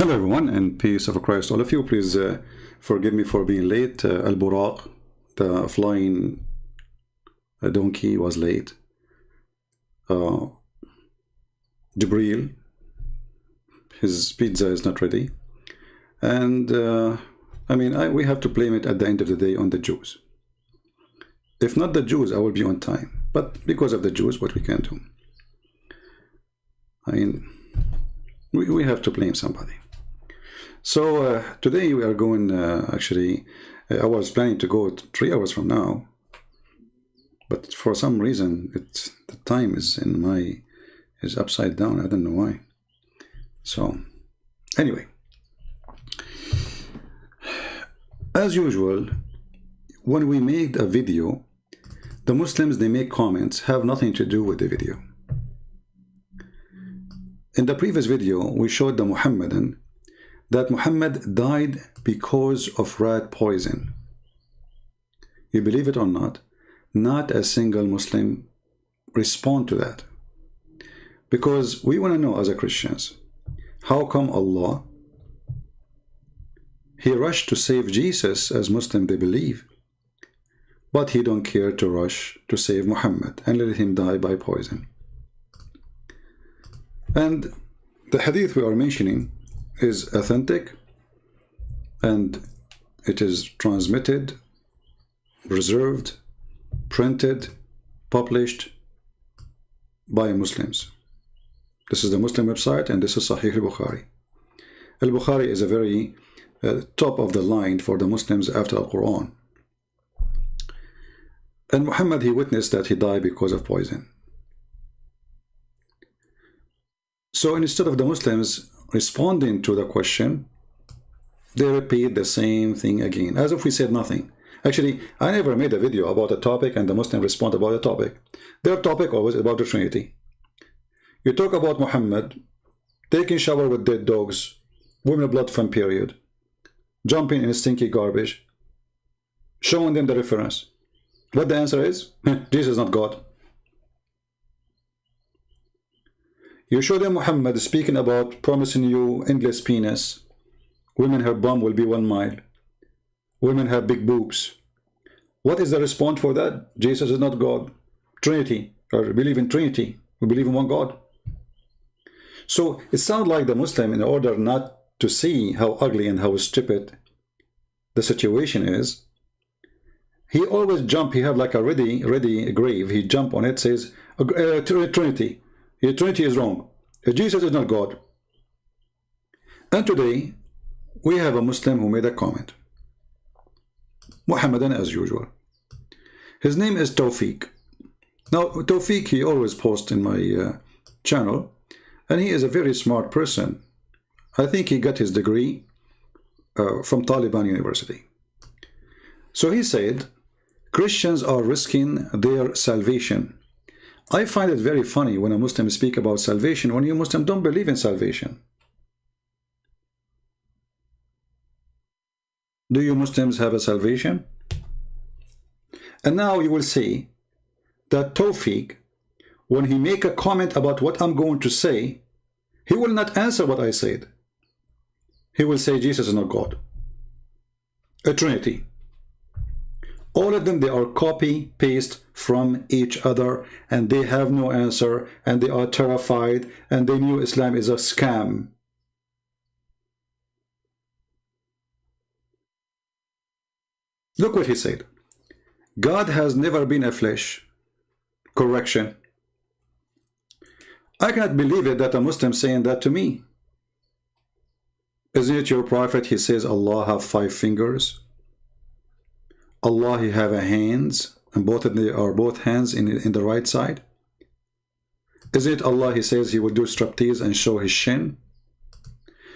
Hello everyone, and peace of Christ all of you. Please forgive me for being late. Al-Buraq, the flying donkey, was late. Jibreel, his pizza is not ready. And we have to blame it at the end of the day on the Jews. If not the Jews, I will be on time. But because of the Jews, what we can do? We have to blame somebody. So today we are going, I was planning to go 3 hours from now, but for some reason the time is upside down. I don't know why. So anyway, as usual, when we made a video, the Muslims, they make comments have nothing to do with the video. In the previous video, we showed the Muhammadan that Muhammad died because of rat poison. You believe it or not, not a single Muslim respond to that. Because we want to know as a Christians, how come Allah, He rushed to save Jesus as Muslim they believe, but He don't care to rush to save Muhammad and let him die by poison. And the hadith we are mentioning is authentic, and it is transmitted, preserved, printed, published by Muslims. This is the Muslim website, and this is Sahih al-Bukhari. Al-Bukhari is a very top of the line for the Muslims after Al-Quran. And Muhammad, he witnessed that he died because of poison. So instead of the Muslims responding to the question, they repeat the same thing again, as if we said nothing. Actually, I never made a video about a topic and the Muslims respond about a topic. Their topic always about the Trinity. You talk about Muhammad taking shower with dead dogs, women blood from period, jumping in stinky garbage, showing them the reference. What the answer is? Jesus is not God. You show them Muhammad speaking about promising you endless penis. Women, her bum will be 1 mile. Women have big boobs. What is the response for that? Jesus is not God. Trinity, or believe in Trinity. We believe in one God. So it sounds like the Muslim, in order not to see how ugly and how stupid the situation is, he always jump. He have like a ready grave. He jump on it, says Trinity. Trinity is wrong. Jesus is not God. And today, we have a Muslim who made a comment. Muhammadan as usual. His name is Tawfiq. Now, Tawfiq, he always posts in my channel, and he is a very smart person. I think he got his degree from Taliban University. So he said, Christians are risking their salvation. I find it very funny when a Muslim speak about salvation when you Muslim don't believe in salvation. Do you Muslims have a salvation? And now you will see that Tawfiq, when he make a comment about what I'm going to say, he will not answer what I said. He will say Jesus is not God. A Trinity. All of them, they are copy paste from each other, and they have no answer, and they are terrified, and they knew Islam is a scam. Look what he said. God has never been a flesh. Correction. I cannot believe it that a Muslim saying that to me. Isn't it your prophet? He says Allah have 5 fingers. Allah, He have a hands, and both of them are both hands in the right side. Is it Allah, He says He will do striptease and show His shin?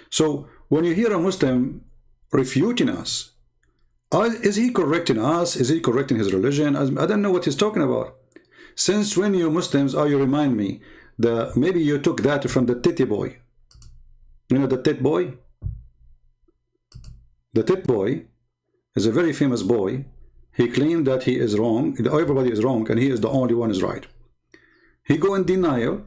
So when you hear a Muslim refuting us, is he correcting us? Is he correcting his religion? I don't know what he's talking about. Since when you Muslims, you remind me, maybe you took that from the titty boy. You know the tit boy? The tit boy is a very famous boy. He claimed that he is wrong, everybody is wrong, and he is the only one is right. He go in denial.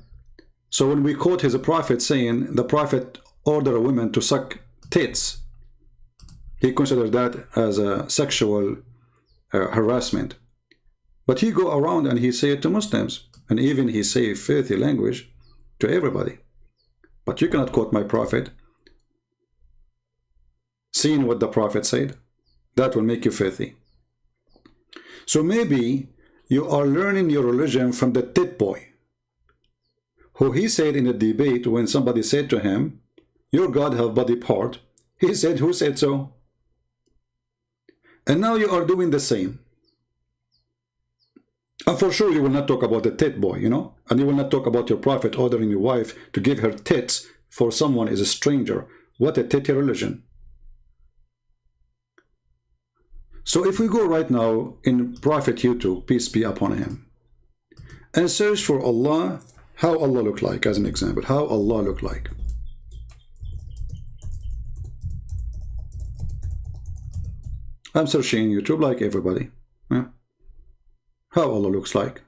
So when we quote his prophet saying the prophet order a woman to suck tits, he considered that as a sexual harassment. But he go around and he say it to Muslims, and even he say filthy language to everybody. But you cannot quote my prophet. Seeing what the prophet said, that will make you filthy. So maybe you are learning your religion from the tit boy, who he said in a debate when somebody said to him, your God have body part. He said, who said so? And now you are doing the same. And for sure you will not talk about the tit boy, you know, and you will not talk about your prophet ordering your wife to give her tits for someone is a stranger. What a titty religion. So if we go right now in Prophet YouTube, peace be upon him, and search for Allah, how Allah look like, as an example, how Allah look like. I'm searching YouTube like everybody. Yeah. How Allah looks like.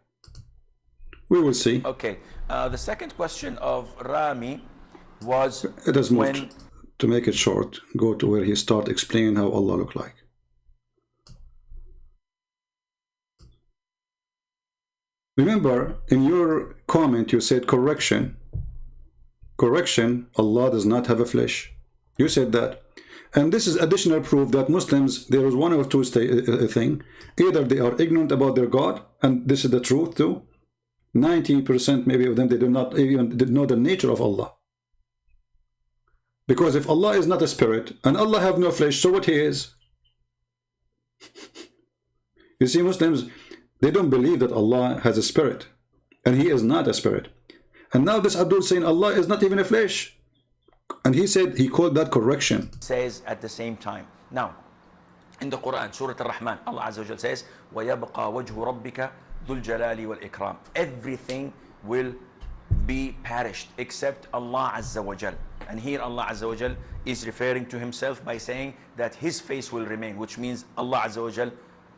We will see. Okay. The second question of Rami was, it has moved. To make it short, go to where he start explaining how Allah look like. Remember, in your comment you said correction. Correction, Allah does not have a flesh. You said that. And this is additional proof that Muslims, there is one of two thing. Either they are ignorant about their God, and this is the truth too. 90% maybe of them, they do not even know the nature of Allah. Because if Allah is not a spirit, and Allah have no flesh, so what he is? You see, Muslims, they don't believe that Allah has a spirit, and he is not a spirit. And now this Abdul saying Allah is not even a flesh. And he said, he called that correction. Says at the same time. Now, in the Quran, Surah Al-Rahman, Allah Azza wa Jal says, وَيَبْقَى وَجْهُ رَبِّكَ ذُو الْجَلَالِ وَالْإِكْرَامِ. Everything will be perished except Allah Azza wa Jal. And here Allah Azza wa Jal is referring to himself by saying that his face will remain, which means Allah Azza wa Jal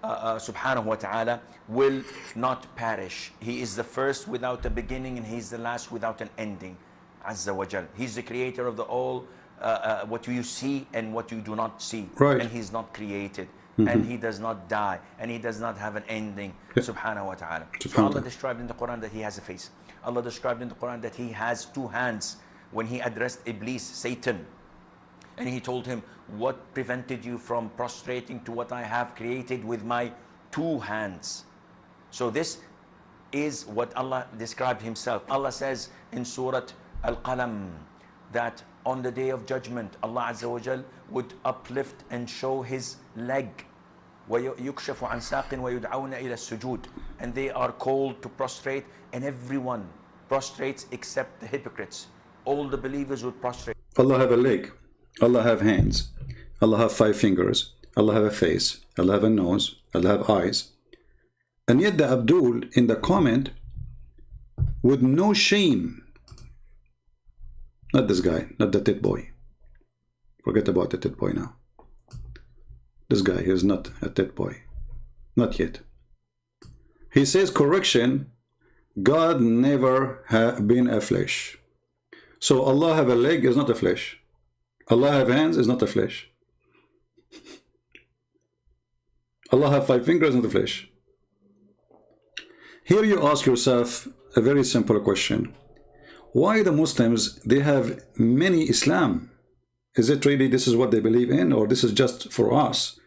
subhanahu wa ta'ala will not perish. He is the first without a beginning, and he is the last without an ending. Azza wa Jal. He's the creator of the all, what you see and what you do not see. Right. And he's not created. And he does not die. And he does not have an ending. Subhanahu wa ta'ala. So Allah described in the Quran that he has a face. Allah described in the Quran that he has two hands. When he addressed Iblis, Satan, and he told him, what prevented you from prostrating to what I have created with my two hands? So this is what Allah described himself. Allah says in Surah Al-Qalam that on the day of judgment, Allah Azza wa Jal would uplift and show his leg. وَيُكْشَفُ عَنْ سَاقٍ وَيُدْعَوْنَ إِلَى السُّجُودِ. And they are called to prostrate, and everyone prostrates except the hypocrites. All the believers would prostrate. Allah have a leg. Allah have hands. Allah have 5 fingers. Allah have a face. Allah have a nose. Allah have eyes. And yet the Abdul in the comment, with no shame, not this guy, not the tit boy. Forget about the tit boy now. This guy is not a tit boy. Not yet. He says, correction, God never have been a flesh. So Allah have a leg is not a flesh. Allah have hands is not a flesh. Allah have 5 fingers, not a flesh. Here you ask yourself a very simple question. Why the Muslims, they have many Islam? Is it really this is what they believe in, or this is just for us?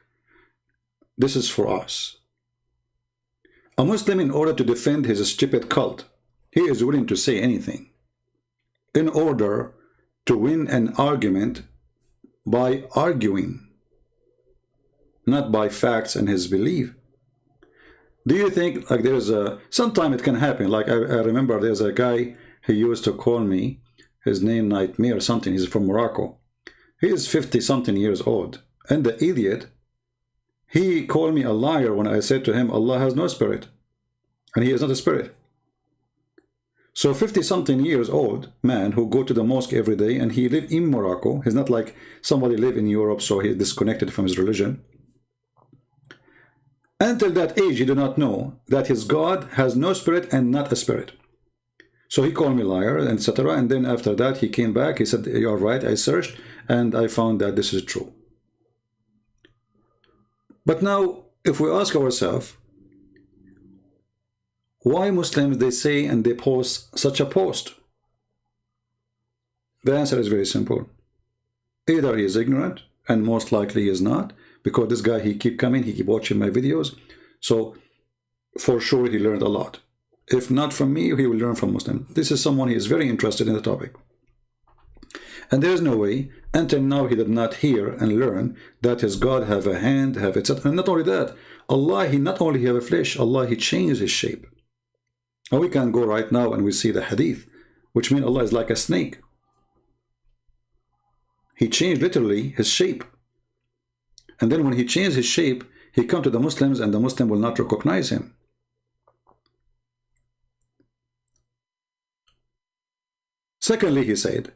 This is for us. A Muslim, in order to defend his stupid cult, he is willing to say anything in order to win an argument by arguing, not by facts and his belief. Do you think, like, there's a, sometime it can happen, like I remember there's a guy, he used to call me, his name Nightmare something, he's from Morocco. He is 50 something years old, and the idiot, he called me a liar when I said to him, Allah has no spirit, and he is not a spirit. So 50 something years old man who go to the mosque every day, and he live in Morocco, he's not like somebody live in Europe, so he's disconnected from his religion. Until that age, he do not know that his God has no spirit and not a spirit. So he called me liar, etc. And then after that, he came back. He said, "You are right. I searched and I found that this is true." But now, if we ask ourselves, why Muslims, they say and they post such a post? The answer is very simple. Either he is ignorant, and most likely he is not, because this guy, he keep coming, he keep watching my videos. So for sure he learned a lot. If not from me, he will learn from Muslim. This is someone, he is very interested in the topic. And there is no way, until now he did not hear and learn that his God have a hand, have etc. And not only that, Allah, he not only have a flesh, Allah, he changed his shape. And we can go right now and we see the hadith, which means Allah is like a snake. He changed literally his shape. And then when he changed his shape, he come to the Muslims and the Muslim will not recognize him. Secondly, he said,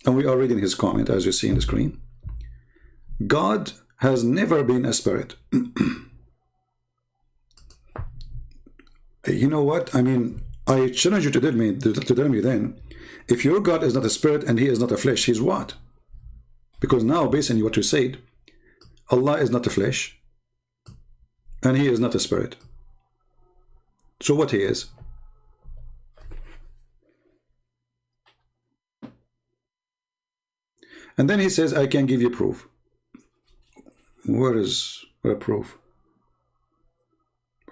and we are reading his comment as you see in the screen, God has never been a spirit. You know what? I mean, I challenge you to tell me then, if your God is not a spirit and he is not a flesh, he's what? Because now, based on what you said, Allah is not a flesh and he is not a spirit. So what he is? And then he says, I can give you proof. Where is the proof?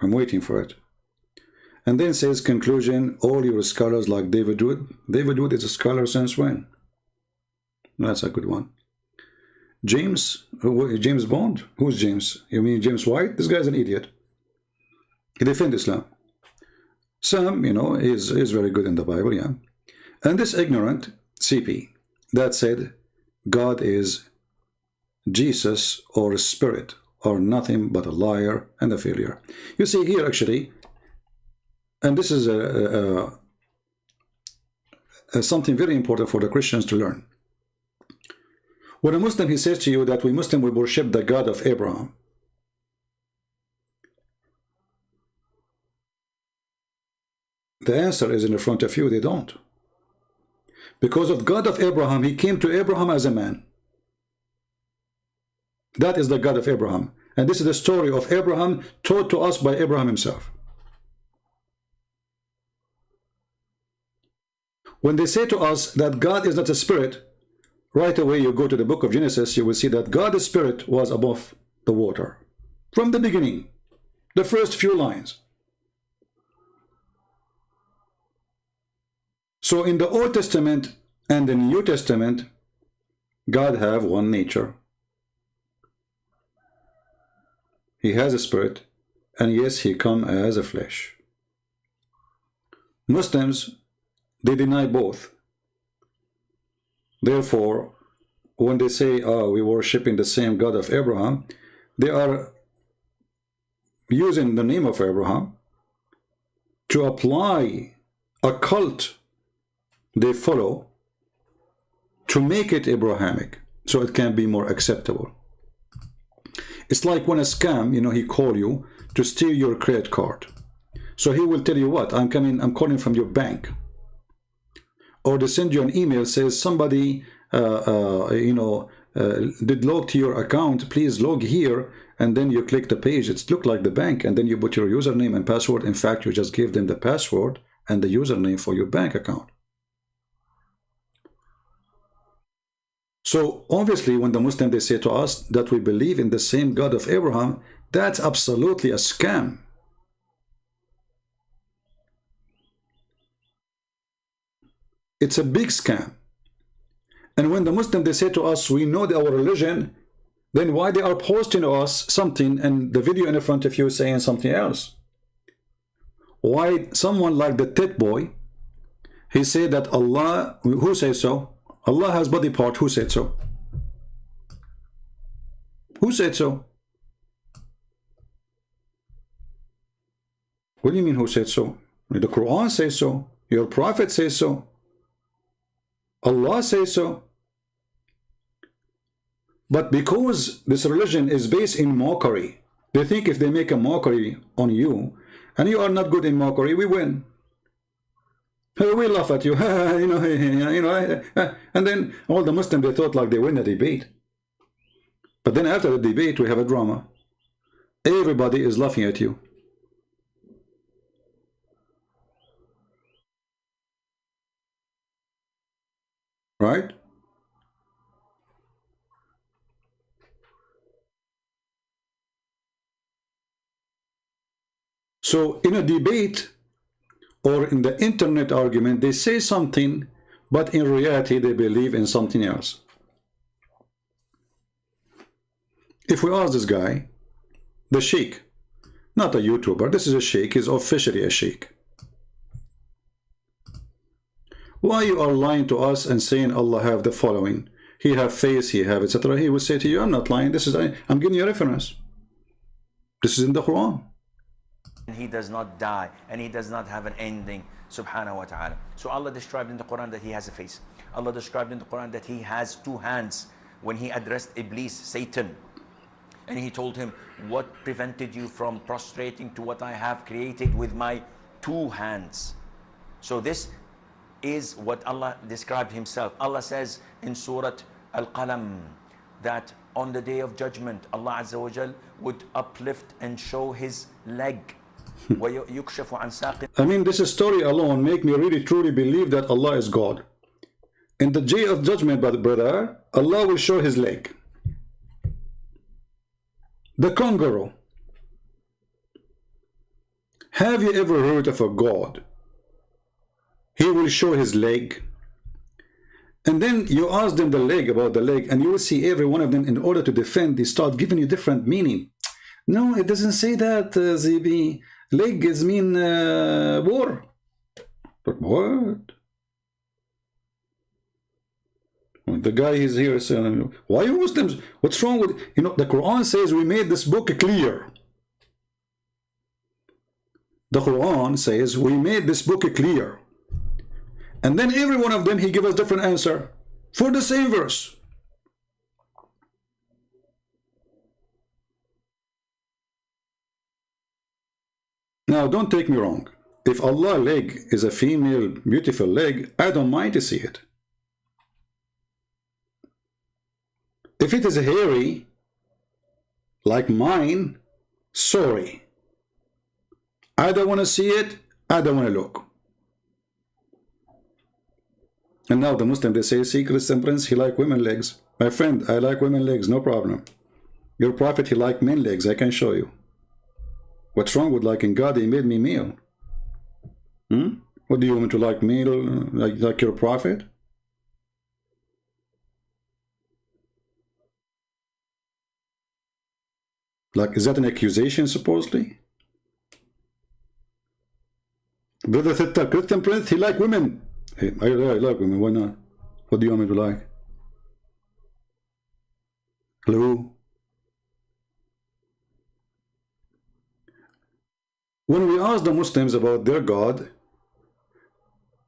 I'm waiting for it. And then says, conclusion, all your scholars like David Wood. David Wood is a scholar since when? That's a good one. James Bond? Who's James? You mean James White? This guy's an idiot. He defends Islam. Sam, you know, is very good in the Bible, yeah. And this ignorant CP that said God is Jesus or a spirit or nothing but a liar and a failure. You see here actually, and this is something very important for the Christians to learn. When a Muslim, he says to you that we Muslim will worship the God of Abraham, the answer is in front of you, they don't. Because of God of Abraham, he came to Abraham as a man. That is the God of Abraham. And this is the story of Abraham taught to us by Abraham himself. When they say to us that God is not a spirit, right away you go to the book of Genesis, you will see that God the Spirit was above the water. From the beginning, the first few lines. So in the Old Testament and the New Testament, God have one nature. He has a spirit, and yes, he come as a flesh. Muslims, they deny both. Therefore, when they say, oh, we worship in the same God of Abraham, they are using the name of Abraham to apply a cult they follow to make it Abrahamic, so it can be more acceptable. It's like when a scam, you know, he call you to steal your credit card. So he will tell you what, I'm calling from your bank. Or they send you an email, says somebody, did log to your account, please log here. And then you click the page, it's look like the bank. And then you put your username and password. In fact, you just give them the password and the username for your bank account. So obviously when the Muslim, they say to us that we believe in the same God of Abraham, that's absolutely a scam. It's a big scam. And when the Muslim, they say to us, we know our religion, then why they are posting to us something and the video in front of you saying something else? Why someone like the Tet boy, he said that Allah, who says so? Allah has body part, who said so? Who said so? What do you mean who said so? The Quran says so. Your Prophet says so. Allah says so. But because this religion is based in mockery, they think if they make a mockery on you, and you are not good in mockery, we win. We laugh at you, and then all the Muslims, they thought like they win the debate. But then after the debate, we have a drama. Everybody is laughing at you. Right? So in a debate or in the internet argument, they say something, but in reality they believe in something else. If we ask this guy, the sheikh, not a YouTuber, this is a sheikh, he's officially a sheikh. Why you are lying to us and saying Allah have the following? He have face, he have etc. He will say to you, I'm not lying, this is, I'm giving you a reference. This is in the Quran. He does not die and he does not have an ending, subhanahu wa ta'ala. So Allah described in the Quran that he has a face. Allah described in the Quran that he has two hands when he addressed Iblis, Satan. And he told him, what prevented you from prostrating to what I have created with my two hands? So this is what Allah described himself. Allah says in Surah Al-Qalam that on the day of judgment, Allah Azza wa Jal would uplift and show his leg. I mean, this story alone make me really truly believe that Allah is God. In the day of judgment, brother, Allah will show his leg. The kangaroo. Have you ever heard of a God? He will show his leg. And then you ask them the leg, about the leg, and you will see every one of them, in order to defend, they start giving you different meaning. No, it doesn't say that, ZB. Leg is mean war. But what? The guy is here saying, why are you Muslims? What's wrong with, the Quran says we made this book clear. The Quran says we made this book clear. And then every one of them, he give us different answer for the same verse. Now, don't take me wrong. If Allah's leg is a female, beautiful leg, I don't mind to see it. If it is hairy, like mine, sorry. I don't want to see it, I don't want to look. And now the Muslim, they say, Secrets and Prince, he like women legs. My friend, I like women legs, no problem. Your prophet, he like men legs, I can show you. What's wrong with liking God? He made me male. What do you want me to like male, like your prophet? Like, is that an accusation, supposedly? Brother Thitta, Christian Prince, he like women. Hey, I like women, why not? What do you want me to like? Hello? When we ask the Muslims about their God,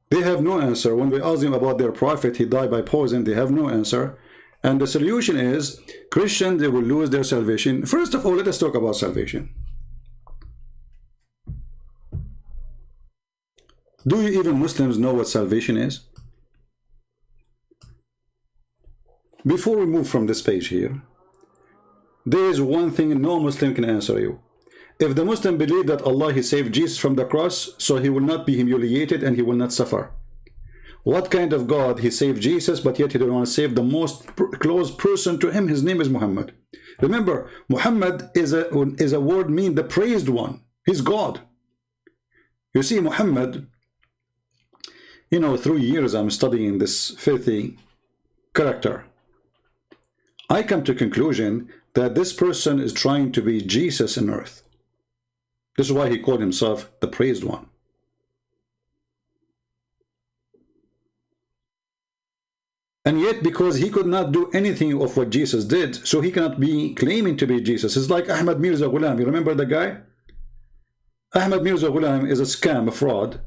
they have no answer. When we ask them about their prophet, he died by poison, they have no answer. And the solution is, Christians, they will lose their salvation. First of all, let us talk about salvation. Do you even Muslims know what salvation is? Before we move from this page here, there is one thing no Muslim can answer you. If the Muslim believe that Allah, he saved Jesus from the cross, so he will not be humiliated and he will not suffer. What kind of God? He saved Jesus, but yet he don't want to save the most close person to him. His name is Muhammad. Remember, Muhammad is a word mean the praised one. He's God. You see, Muhammad, through years I'm studying this filthy character. I come to conclusion that this person is trying to be Jesus on earth. This is why he called himself the praised one. And yet, because he could not do anything of what Jesus did, so he cannot be claiming to be Jesus. It's like Ahmad Mirza Ghulam. You remember the guy? Ahmad Mirza Ghulam is a scam, a fraud.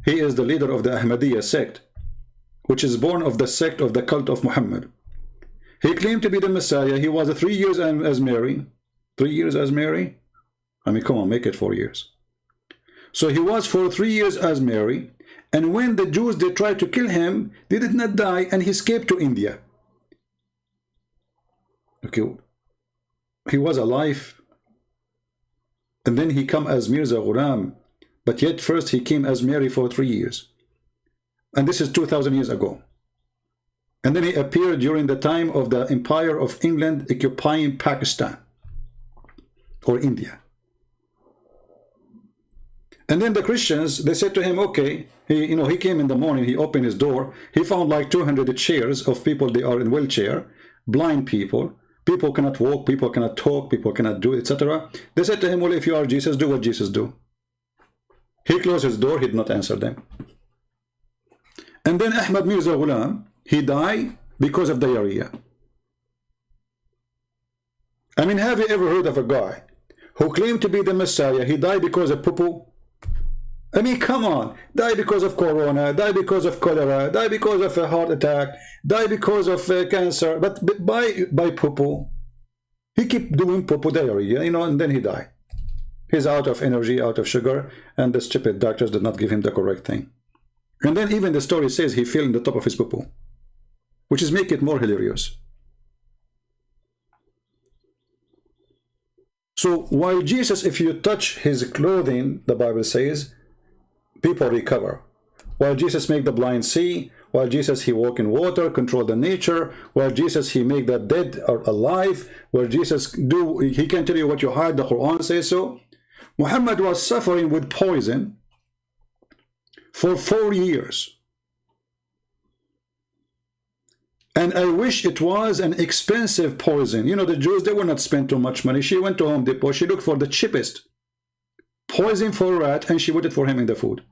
He is the leader of the Ahmadiyya sect, which is born of the sect of the cult of Muhammad. He claimed to be the Messiah. He was 3 years as Mary. 3 years as Mary? I mean, come on, make it 4 years. So he was for 3 years as Mary, And when the Jews, they tried to kill him, they did not die, and he escaped to India. Okay, he was alive, and then he come as Mirza Ghulam, but yet first he came as Mary for 3 years. And this is 2,000 years ago. And then he appeared during the time of the Empire of England occupying Pakistan or India. And then the Christians, they said to him, okay, he came in the morning, he opened his door, he found like 200 chairs of people, they are in wheelchair, blind people, people cannot walk, people cannot talk, people cannot do, etc. They said to him, well, if you are Jesus, do what Jesus do. He closed his door, he did not answer them. And then Ahmad Mirza Ghulam, he died because of diarrhea. I mean, have you ever heard of a guy who claimed to be the Messiah, he died because of poo-poo? I mean, come on, die because of corona, die because of cholera, die because of a heart attack, die because of cancer, but by poo-poo. He keep doing poo-poo diarrhea, and then he died. He's out of energy, out of sugar, and the stupid doctors did not give him the correct thing. And then even the story says he fell in the top of his poo-poo, which is make it more hilarious. So while Jesus, if you touch his clothing, the Bible says, people recover. While Jesus make the blind see, while Jesus he walk in water, control the nature, while Jesus he make the dead or alive, while Jesus do, he can tell you what you heard, the Quran says so. Muhammad was suffering with poison for 4 years. And I wish it was an expensive poison. The Jews, they will not spend too much money. She went to Home Depot, she looked for the cheapest poison for a rat, and she put it for him in the food.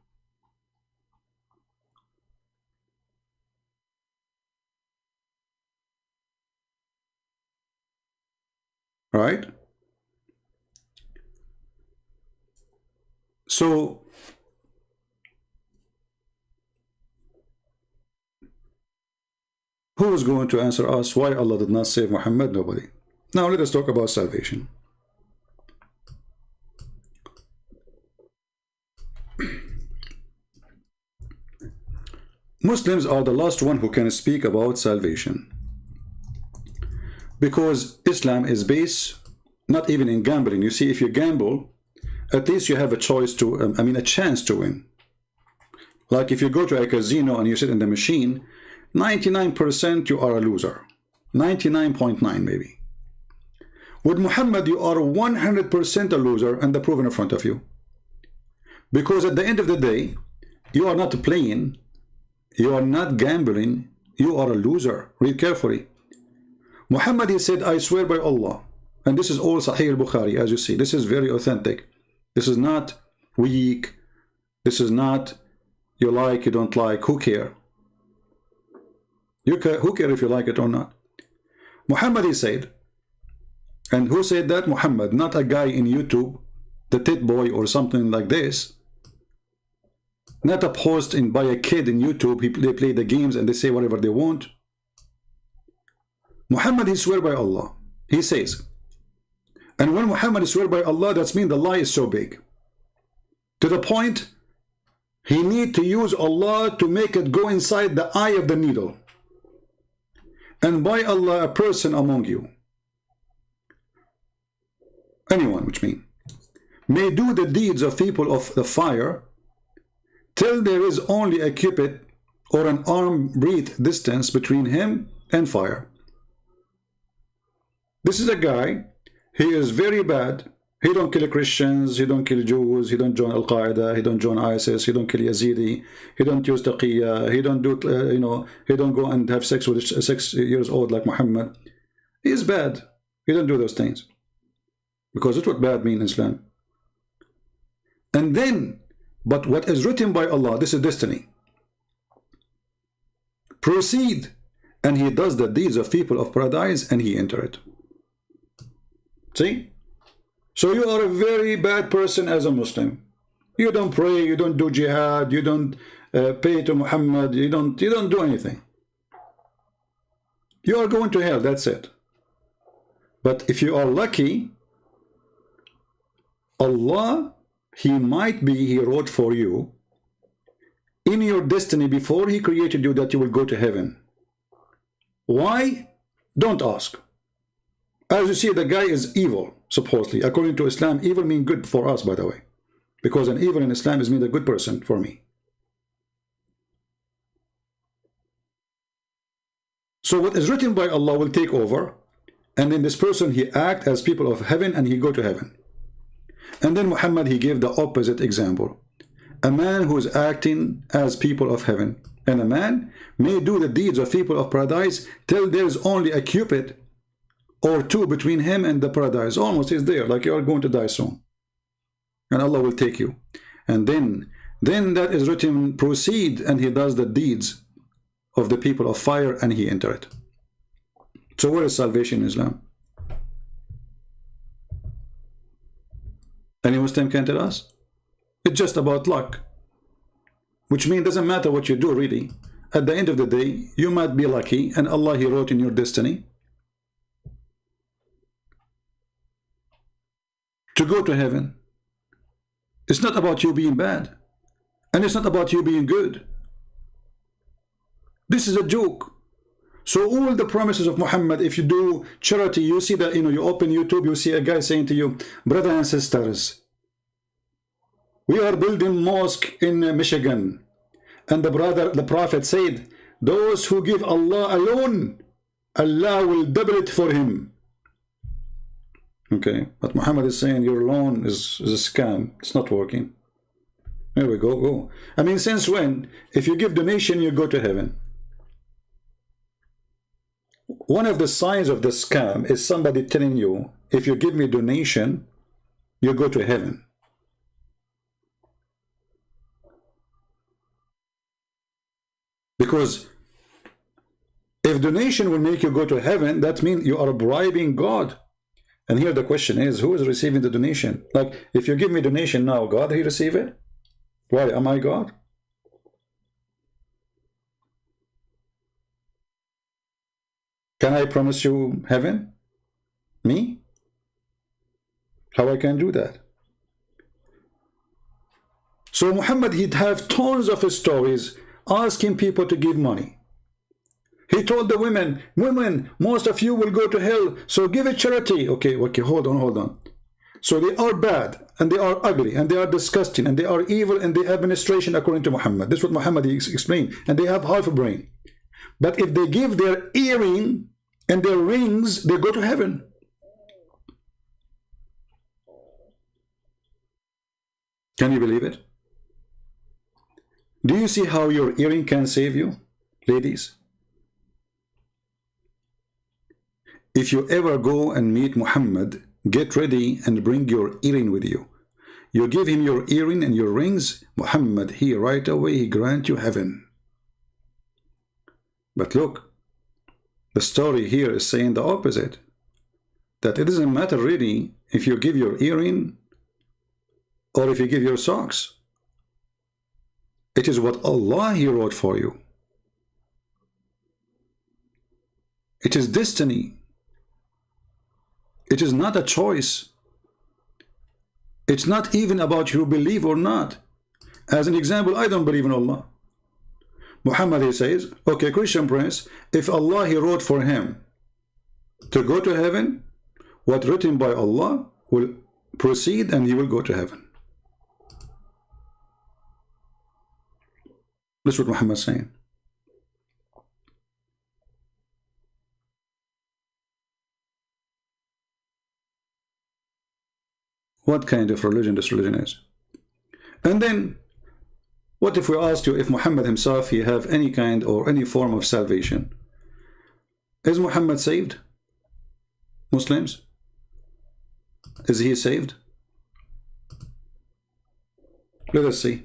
Right? So who is going to answer us why Allah did not save Muhammad? Nobody. Now let us talk about salvation. Muslims are the last one who can speak about salvation, because Islam is based not even in gambling. You see, if you gamble, at least you have a choice to, a chance to win. Like if you go to a casino and you sit in the machine, 99% you are a loser. 99.9 maybe. With Muhammad, you are 100% a loser, and the proof in front of you. Because at the end of the day, you are not playing, you are not gambling, you are a loser. Read carefully. Muhammad, he said, I swear by Allah, and this is all Sahih al-Bukhari, as you see. This is very authentic. This is not weak. This is not you like, you don't like, who care? Who care if you like it or not? Muhammad, he said, and who said that? Muhammad, not a guy in YouTube, the tit boy or something like this. Not a post by a kid in YouTube. They play the games and they say whatever they want. Muhammad, he swear by Allah. He says, and when Muhammad swear by Allah, that means the lie is so big, to the point he need to use Allah to make it go inside the eye of the needle. And by Allah, a person among you, anyone, which means, may do the deeds of people of the fire till there is only a cubit or an arm breadth distance between him and fire. This is a guy, he is very bad. He don't kill Christians, he don't kill Jews, he don't join Al-Qaeda, he don't join ISIS, he don't kill Yazidi, he don't use taqiyya, he don't do, he don't go and have sex with a 6 years old like Muhammad. He is bad. He don't do those things. Because that's what bad means in Islam. And then, but what is written by Allah, this is destiny. Proceed, and he does the deeds of people of paradise, and he enter it. See? So you are a very bad person as a Muslim. You don't pray, you don't do jihad, you don't pay to Muhammad, you don't do anything. You are going to hell, that's it. But if you are lucky, Allah, he wrote for you in your destiny before he created you that you will go to heaven. Why? Don't ask. As you see, the guy is evil, supposedly. According to Islam, evil means good for us, by the way. Because an evil in Islam is mean a good person for me. So what is written by Allah will take over. And then this person, he act as people of heaven and he go to heaven. And then Muhammad, he gave the opposite example. A man who is acting as people of heaven. And a man may do the deeds of people of paradise till there is only a cubit or two between him and the paradise. Almost is there, like you are going to die soon. And Allah will take you. And then that is written, proceed, and he does the deeds of the people of fire and he enter it. So where is salvation in Islam? Any Muslim can tell us? It's just about luck. Which means it doesn't matter what you do really. At the end of the day, you might be lucky and Allah, he wrote in your destiny to go to heaven. It's not about you being bad. And it's not about you being good. This is a joke. So all the promises of Muhammad, if you do charity, you see that, you open YouTube, you see a guy saying to you, brothers and sisters, we are building mosque in Michigan. And the Prophet said, those who give Allah alone, Allah will double it for him. Okay, but Muhammad is saying your loan is a scam. It's not working. There we go. I mean, since when? If you give donation, you go to heaven. One of the signs of the scam is somebody telling you, if you give me donation, you go to heaven. Because if donation will make you go to heaven, that means you are bribing God. And here the question is, who is receiving the donation? Like, if you give me donation now, God, he receive it? Why? Am I God? Can I promise you heaven? Me? How I can do that? So Muhammad, he'd have tons of stories asking people to give money. He told the women, most of you will go to hell, so give it charity. Okay, hold on. So they are bad, and they are ugly, and they are disgusting, and they are evil in the administration according to Muhammad. This is what Muhammad explained, and they have half a brain. But if they give their earring and their rings, they go to heaven. Can you believe it? Do you see how your earring can save you, ladies? If you ever go and meet Muhammad, get ready and bring your earring with you. You give him your earring and your rings, Muhammad, he right away, he grant you heaven. But look, the story here is saying the opposite. That it doesn't matter really if you give your earring or if you give your socks. It is what Allah, he wrote for you. It is destiny. It is not a choice. It's not even about you believe or not. As an example, I don't believe in Allah. Muhammad, he says, okay, Christian prince, if Allah, he wrote for him to go to heaven, what written by Allah will proceed and he will go to heaven. That's what Muhammad is saying. What kind of religion this religion is? And then, what if we ask you if Muhammad himself, he have any kind or any form of salvation? Is Muhammad saved? Muslims? Is he saved? Let us see.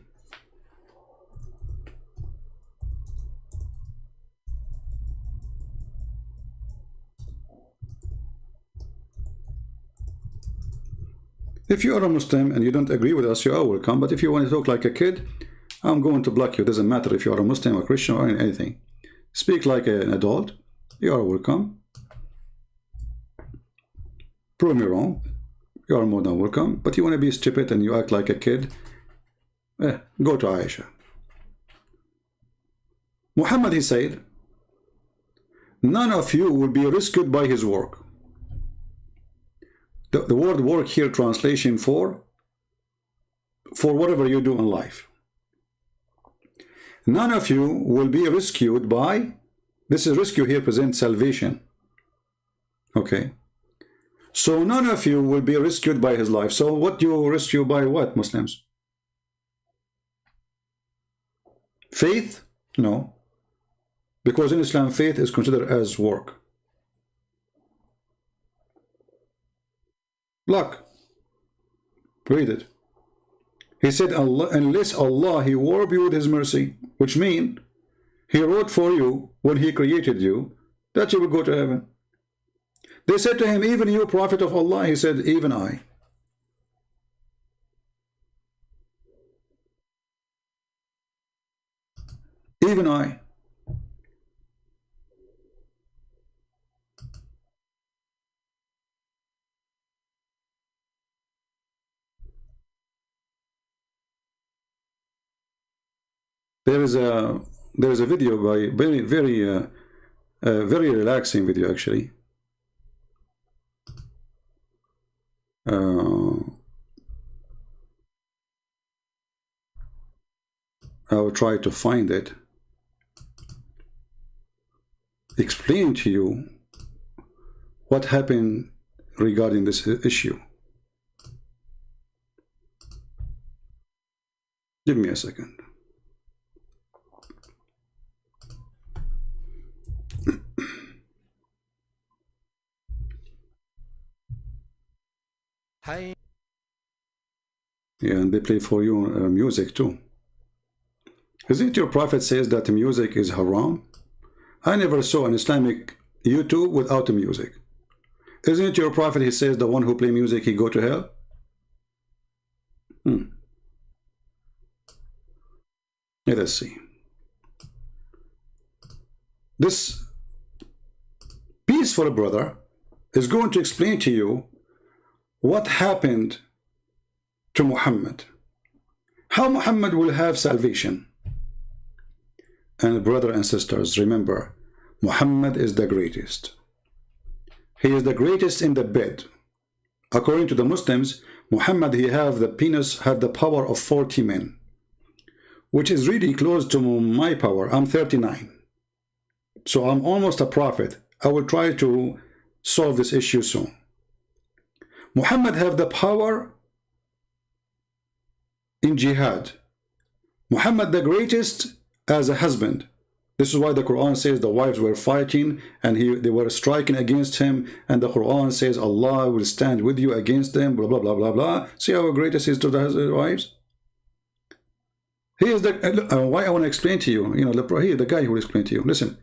If you are a Muslim and you don't agree with us, you are welcome. But if you want to talk like a kid, I'm going to block you. It doesn't matter if you are a Muslim or Christian or anything. Speak like an adult. You are welcome. Prove me wrong. You are more than welcome. But you want to be stupid and you act like a kid, go to Aisha. Muhammad, he said, none of you will be rescued by his work. The word work here, translation for whatever you do in life. None of you will be rescued by, this is rescue here presents salvation. Okay. So none of you will be rescued by his life. So what do you rescue by what, Muslims? Faith? No. Because in Islam, faith is considered as work. Look. Read it. He said, Allah, unless Allah, he warp you with his mercy, which means he wrote for you when he created you that you will go to heaven. They said to him, even you, Prophet of Allah? He said, even I. Even I. There is a video by very relaxing video actually. I will try to find it. Explain to you what happened regarding this issue. Give me a second. Hi. Yeah, and they play for you music too. Isn't your Prophet says that music is haram? I never saw an Islamic YouTube without music. Isn't your Prophet, he says, the one who play music, he go to hell? Let us see. This peaceful brother is going to explain to you what happened to Muhammad. How Muhammad will have salvation. And brothers and sisters, remember, Muhammad is the greatest. He is the greatest in the bed. According to the Muslims, Muhammad, he have the penis, have the power of 40 men, which is really close to my power. I'm 39. So I'm almost a prophet. I will try to solve this issue soon. Muhammad have the power in jihad. Muhammad the greatest as a husband. This is why the Quran says the wives were fighting and they were striking against him, and the Quran says Allah will stand with you against them, blah blah blah blah blah. See how greatest is to the wives? He is the why I want to explain to you, he, the guy who will explain to you. Listen,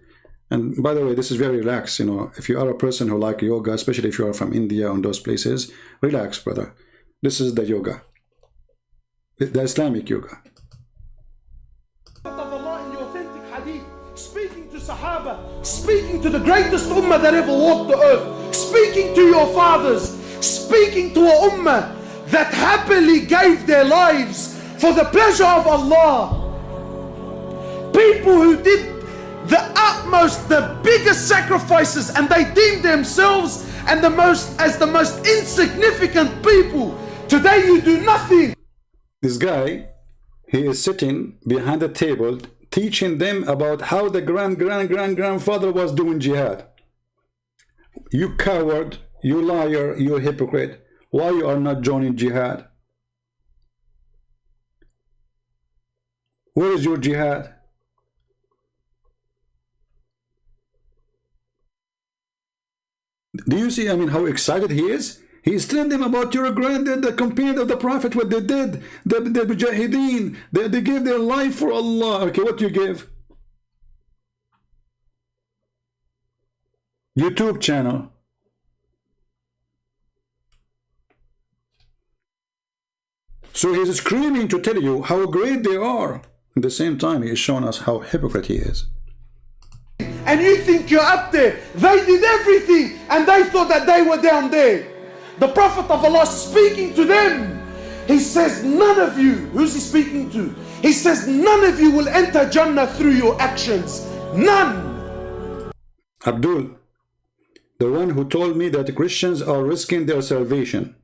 and by the way, this is very relaxed. If you are a person who like yoga, especially if you are from India and those places, relax, brother. This is the yoga, the Islamic yoga. Speaking to Sahaba, speaking to the greatest ummah that ever walked the earth, speaking to your fathers, speaking to a ummah that happily gave their lives for the pleasure of Allah. People who did the utmost, the biggest sacrifices, and they deemed themselves as the most insignificant people. Today you do nothing. This guy, he is sitting behind the table teaching them about how the grandfather was doing jihad. You coward, you liar, you hypocrite. Why you are not joining jihad? Where is your jihad? Do you see, how excited he is? He's telling them about your granddad, the companion of the Prophet, what they did, the mujahideen, they gave their life for Allah. Okay, what do you give? YouTube channel. So he's screaming to tell you how great they are. At the same time, he is showing us how hypocrite he is. And you think you're up there. They did everything and they thought that they were down there. The Prophet of Allah speaking to them, he says, none of you, who's he speaking to? He says none of you will enter Jannah through your actions. None. Abdul, the one who told me that Christians are risking their salvation.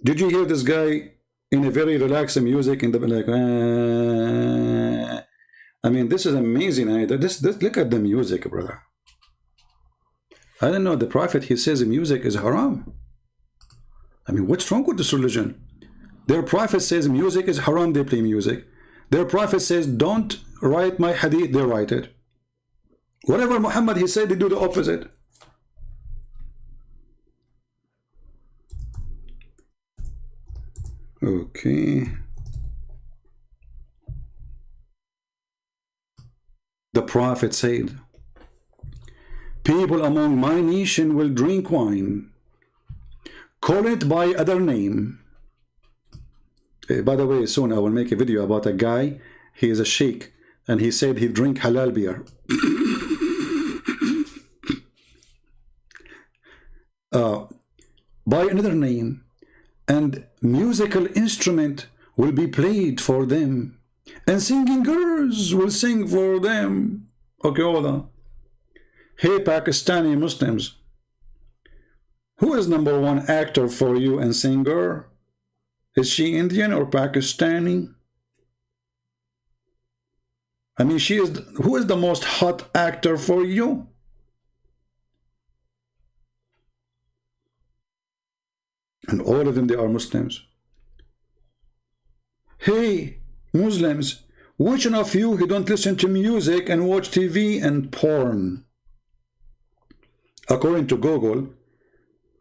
Did you hear this guy in a very relaxing music in the like? I mean, this is amazing. This look at the music, brother. I don't know. The Prophet, he says music is haram. I mean, what's wrong with this religion? Their Prophet says music is haram. They play music. Their Prophet says don't write my hadith. They write it. Whatever Muhammad he said, they do the opposite. Okay. The Prophet said, people among my nation will drink wine, call it by other name. By the way, soon I will make a video about a guy. He is a sheikh and he said he drink halal beer. By another name, and musical instrument will be played for them, and singing girls will sing for them. Okay, hold on. Hey, Pakistani Muslims, who is #1 actor for you and singer? Is she Indian or Pakistani? I mean, who is the most hot actor for you? And all of them, they are Muslims. Hey, Muslims, which one of you who don't listen to music and watch TV and porn? According to Google,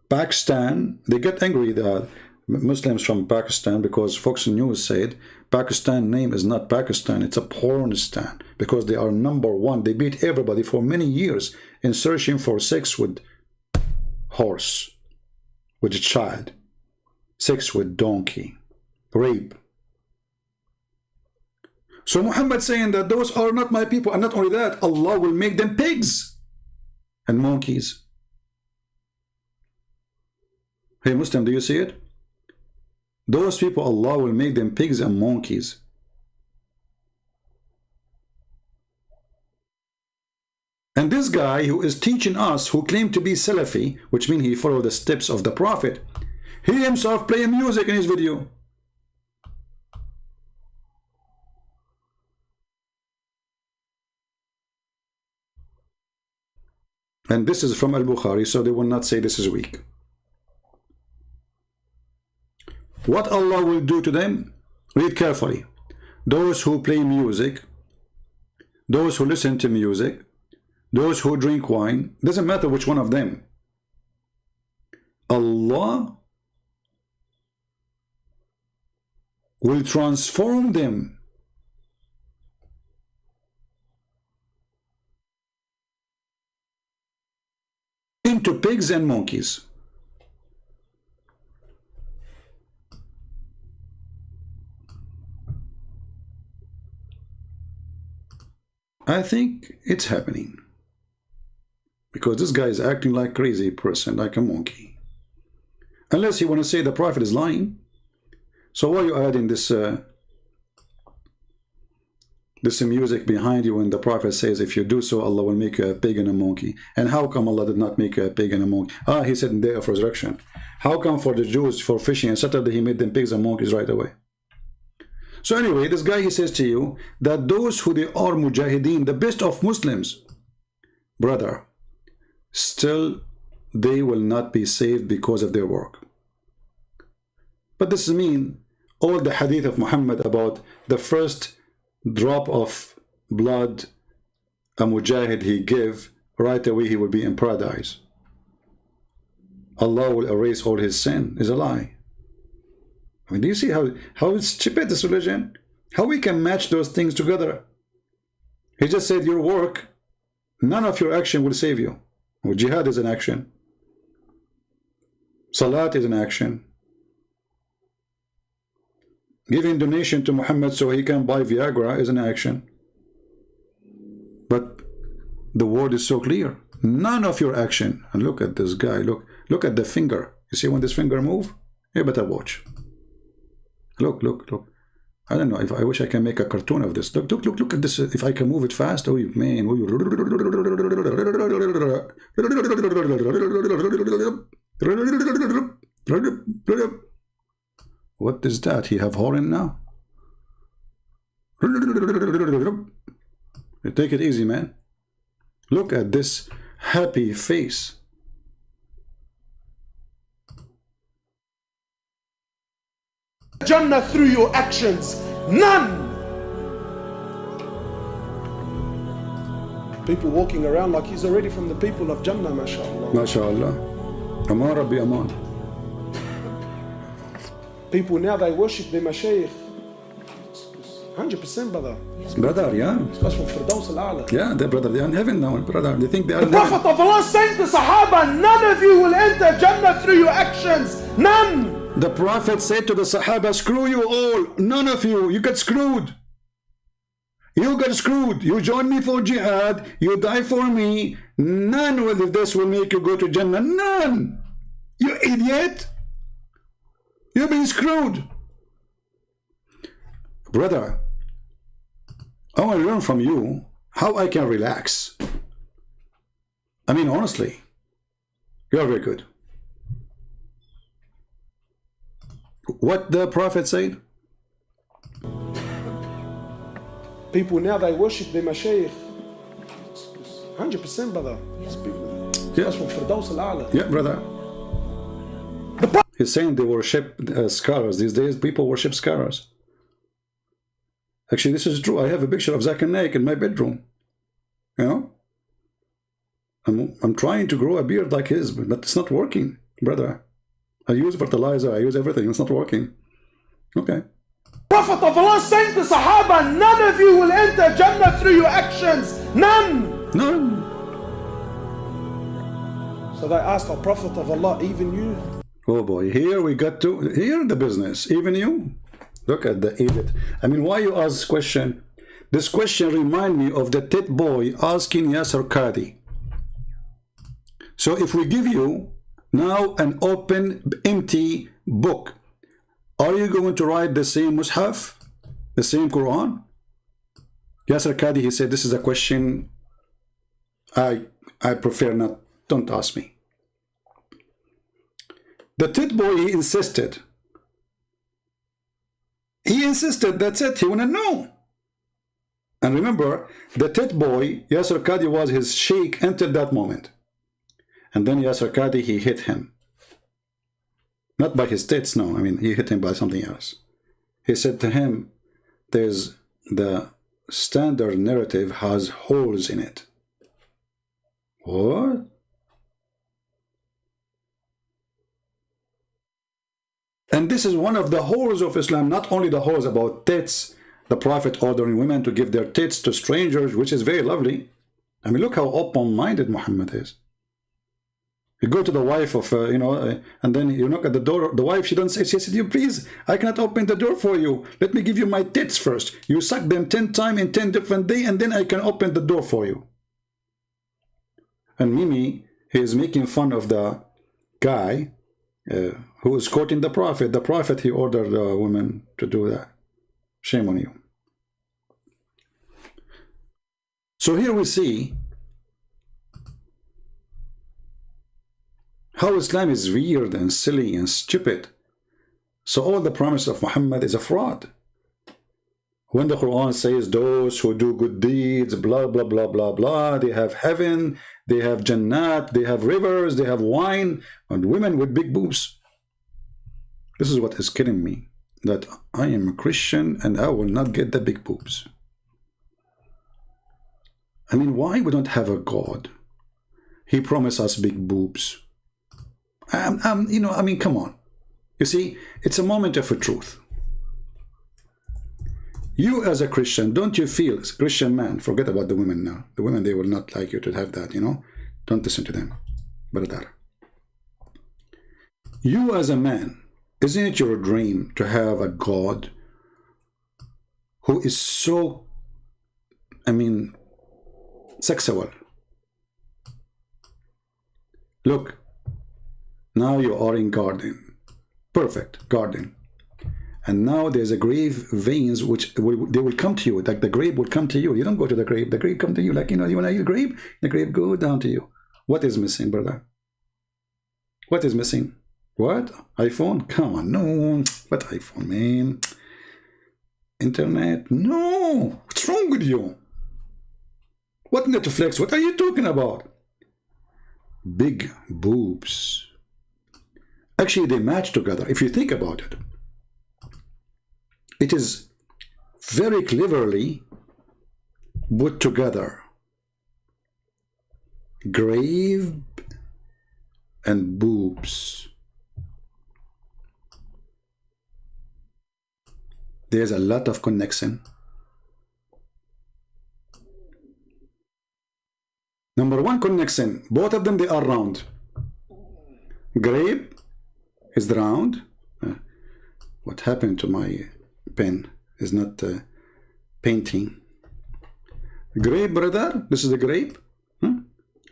Pakistan, they get angry, the Muslims from Pakistan, because Fox News said Pakistan name is not Pakistan, it's a pornistan, because they are #1. They beat everybody for many years in searching for sex with horse, with a child, sex with donkey, rape. So Muhammad saying that those are not my people, and not only that, Allah will make them pigs and monkeys. Hey Muslim, do you see it? Those people, Allah will make them pigs and monkeys. And this guy who is teaching us, who claimed to be Salafi, which means he followed the steps of the Prophet, he himself playing music in his video. And this is from Al-Bukhari, so they will not say this is weak. What Allah will do to them, read carefully. Those who play music, those who listen to music, those who drink wine, doesn't matter which one of them. Allah will transform them into pigs and monkeys. I think it's happening, because this guy is acting like a crazy person, like a monkey. Unless you want to say the Prophet is lying. So why are you adding this this music behind you when the Prophet says if you do so, Allah will make you a pig and a monkey? And how come Allah did not make you a pig and a monkey? Ah, he said in the day of resurrection. How come for the Jews, for fishing and Saturday, he made them pigs and monkeys right away? So anyway, this guy, he says to you that those who they are mujahideen, the best of Muslims, brother, still they will not be saved because of their work. But this means all the hadith of Muhammad about the first drop of blood a mujahid he give, right away he will be in paradise. Allah will erase all his sin, is a lie. I mean, do you see how it's stupid, this religion? How we can match those things together? He just said your work, none of your action will save you. Well, jihad is an action. Salat is an action. Giving donation to Muhammad so he can buy Viagra is an action. But the word is so clear. None of your action. And look at this guy. Look at the finger. You see when this finger move? You better watch. Look. I don't know if I wish I can make a cartoon of this. Look at this. If I can move it fast, oh man. What is that? He have horn now? Take it easy, man. Look at this happy face. Jannah through your actions. None. People walking around like he's already from the people of Jannah, mashallah. MashaAllah. Aman Rabbi Aman. People now, they worship their mashaykh. 100%, brother. Brother, yeah. Especially from Firdaus al-A'la. Yeah, they brother, they are in heaven now, brother. They think they are The in heaven. Prophet of Allah saying to Sahaba, none of you will enter Jannah through your actions. None. The Prophet said to the Sahaba, screw you all. None of you. You get screwed. You get screwed. You join me for jihad. You die for me. None of this will make you go to Jannah. None. You idiot. You've been screwed. Brother, I want to learn from you how I can relax. I mean, honestly, you're very good. What the Prophet said? People now, they worship their mashaykh. 100%, brother. Yeah. From Firdaus al-A'la. Yeah, brother. He's saying they worship scholars. These days, people worship scholars. Actually, this is true. I have a picture of Zakir Naik in my bedroom. You know? I'm trying to grow a beard like his, but it's not working, brother. I use fertilizer, I use everything, it's not working. Okay. Prophet of Allah saying to Sahaba, none of you will enter Jannah through your actions. None. None. So they asked the Prophet of Allah, even you? Oh boy, here we got to, here the business, even you. Look at the idiot. I mean, why you ask this question? This question remind me of the tit boy asking Yasser Qadi. So if we give you now an open, empty book, are you going to write the same Mus'haf, the same Quran? Yasser Qadi, he said, this is a question I prefer not, don't ask me. The tit boy, he insisted. He insisted, that's it, he wanna know. And remember, the tit boy, Yasser Qadi was his sheikh until that moment. And then Yasser Qadi, he hit him. Not by his tits, no. I mean, he hit him by something else. He said to him, there's the standard narrative has holes in it. What? And this is one of the holes of Islam, not only the holes about tits, the Prophet ordering women to give their tits to strangers, which is very lovely. I mean, look how open-minded Muhammad is. You go to the wife of, and then you knock at the door. The wife, she doesn't say, she said, you please, I cannot open the door for you. Let me give you my tits first. You suck them 10 times in 10 different days, and then I can open the door for you. And Mimi, he is making fun of the guy who is quoting the Prophet. The Prophet, he ordered the women to do that. Shame on you. So here we see how Islam is weird and silly and stupid. So all the promise of Muhammad is a fraud. When the Quran says those who do good deeds, blah, blah, blah, blah, blah, they have heaven, they have Jannat, they have rivers, they have wine, and women with big boobs. This is what is killing me, that I am a Christian and I will not get the big boobs. I mean, why we don't have a God? He promised us big boobs. I mean, come on. You see, it's a moment of a truth. You as a Christian, don't you feel, as a Christian man, forget about the women now. The women, they will not like you to have that, Don't listen to them. Brother. You as a man, isn't it your dream to have a God who is so, sexual? Look, now you are in garden. Perfect garden. And now there's a grave veins which they will come to you. Like the grave will come to you. You don't go to the grave. The grave come to you. Like, you know, you want to eat the grave go down to you. What is missing, brother? What is missing? What? iPhone? Come on, no. What iPhone, man? Internet? No. What's wrong with you? What Netflix? What are you talking about? Big boobs. Actually, they match together. If you think about it, it is very cleverly put together. Grave and boobs. There's a lot of connection. Number one connection, both of them, they are round. Grave is round. What happened to my pen is not painting. Grape, brother, this is the grape.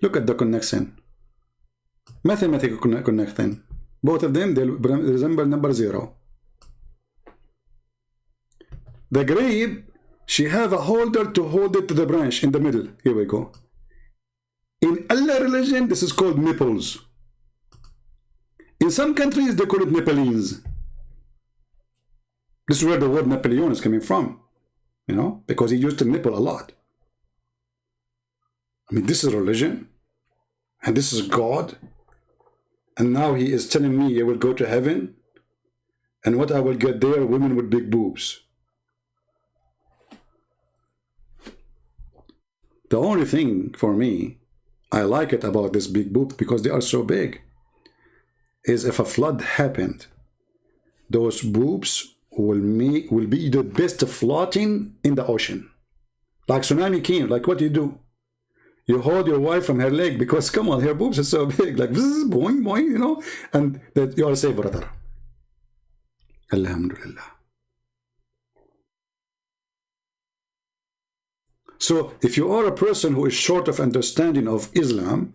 Look at the connection. Mathematical connection. Both of them, they resemble number 0. The grape, she have a holder to hold it to the branch in the middle. Here we go. In Allah religion, this is called nipples. In some countries, they call it Nepalese. This is where the word Napoleon is coming from, you know, because he used to nipple a lot. I mean, this is religion, and this is God, and now he is telling me I will go to heaven, and what I will get there, women with big boobs. The only thing for me, I like it about this big boobs because they are so big, is if a flood happened, those boobs will be the best floating in the ocean. Like tsunami came, like what do? You hold your wife from her leg because, come on, her boobs are so big, like boing, boing, you know, and that you are safe, brother. Alhamdulillah. So if you are a person who is short of understanding of Islam,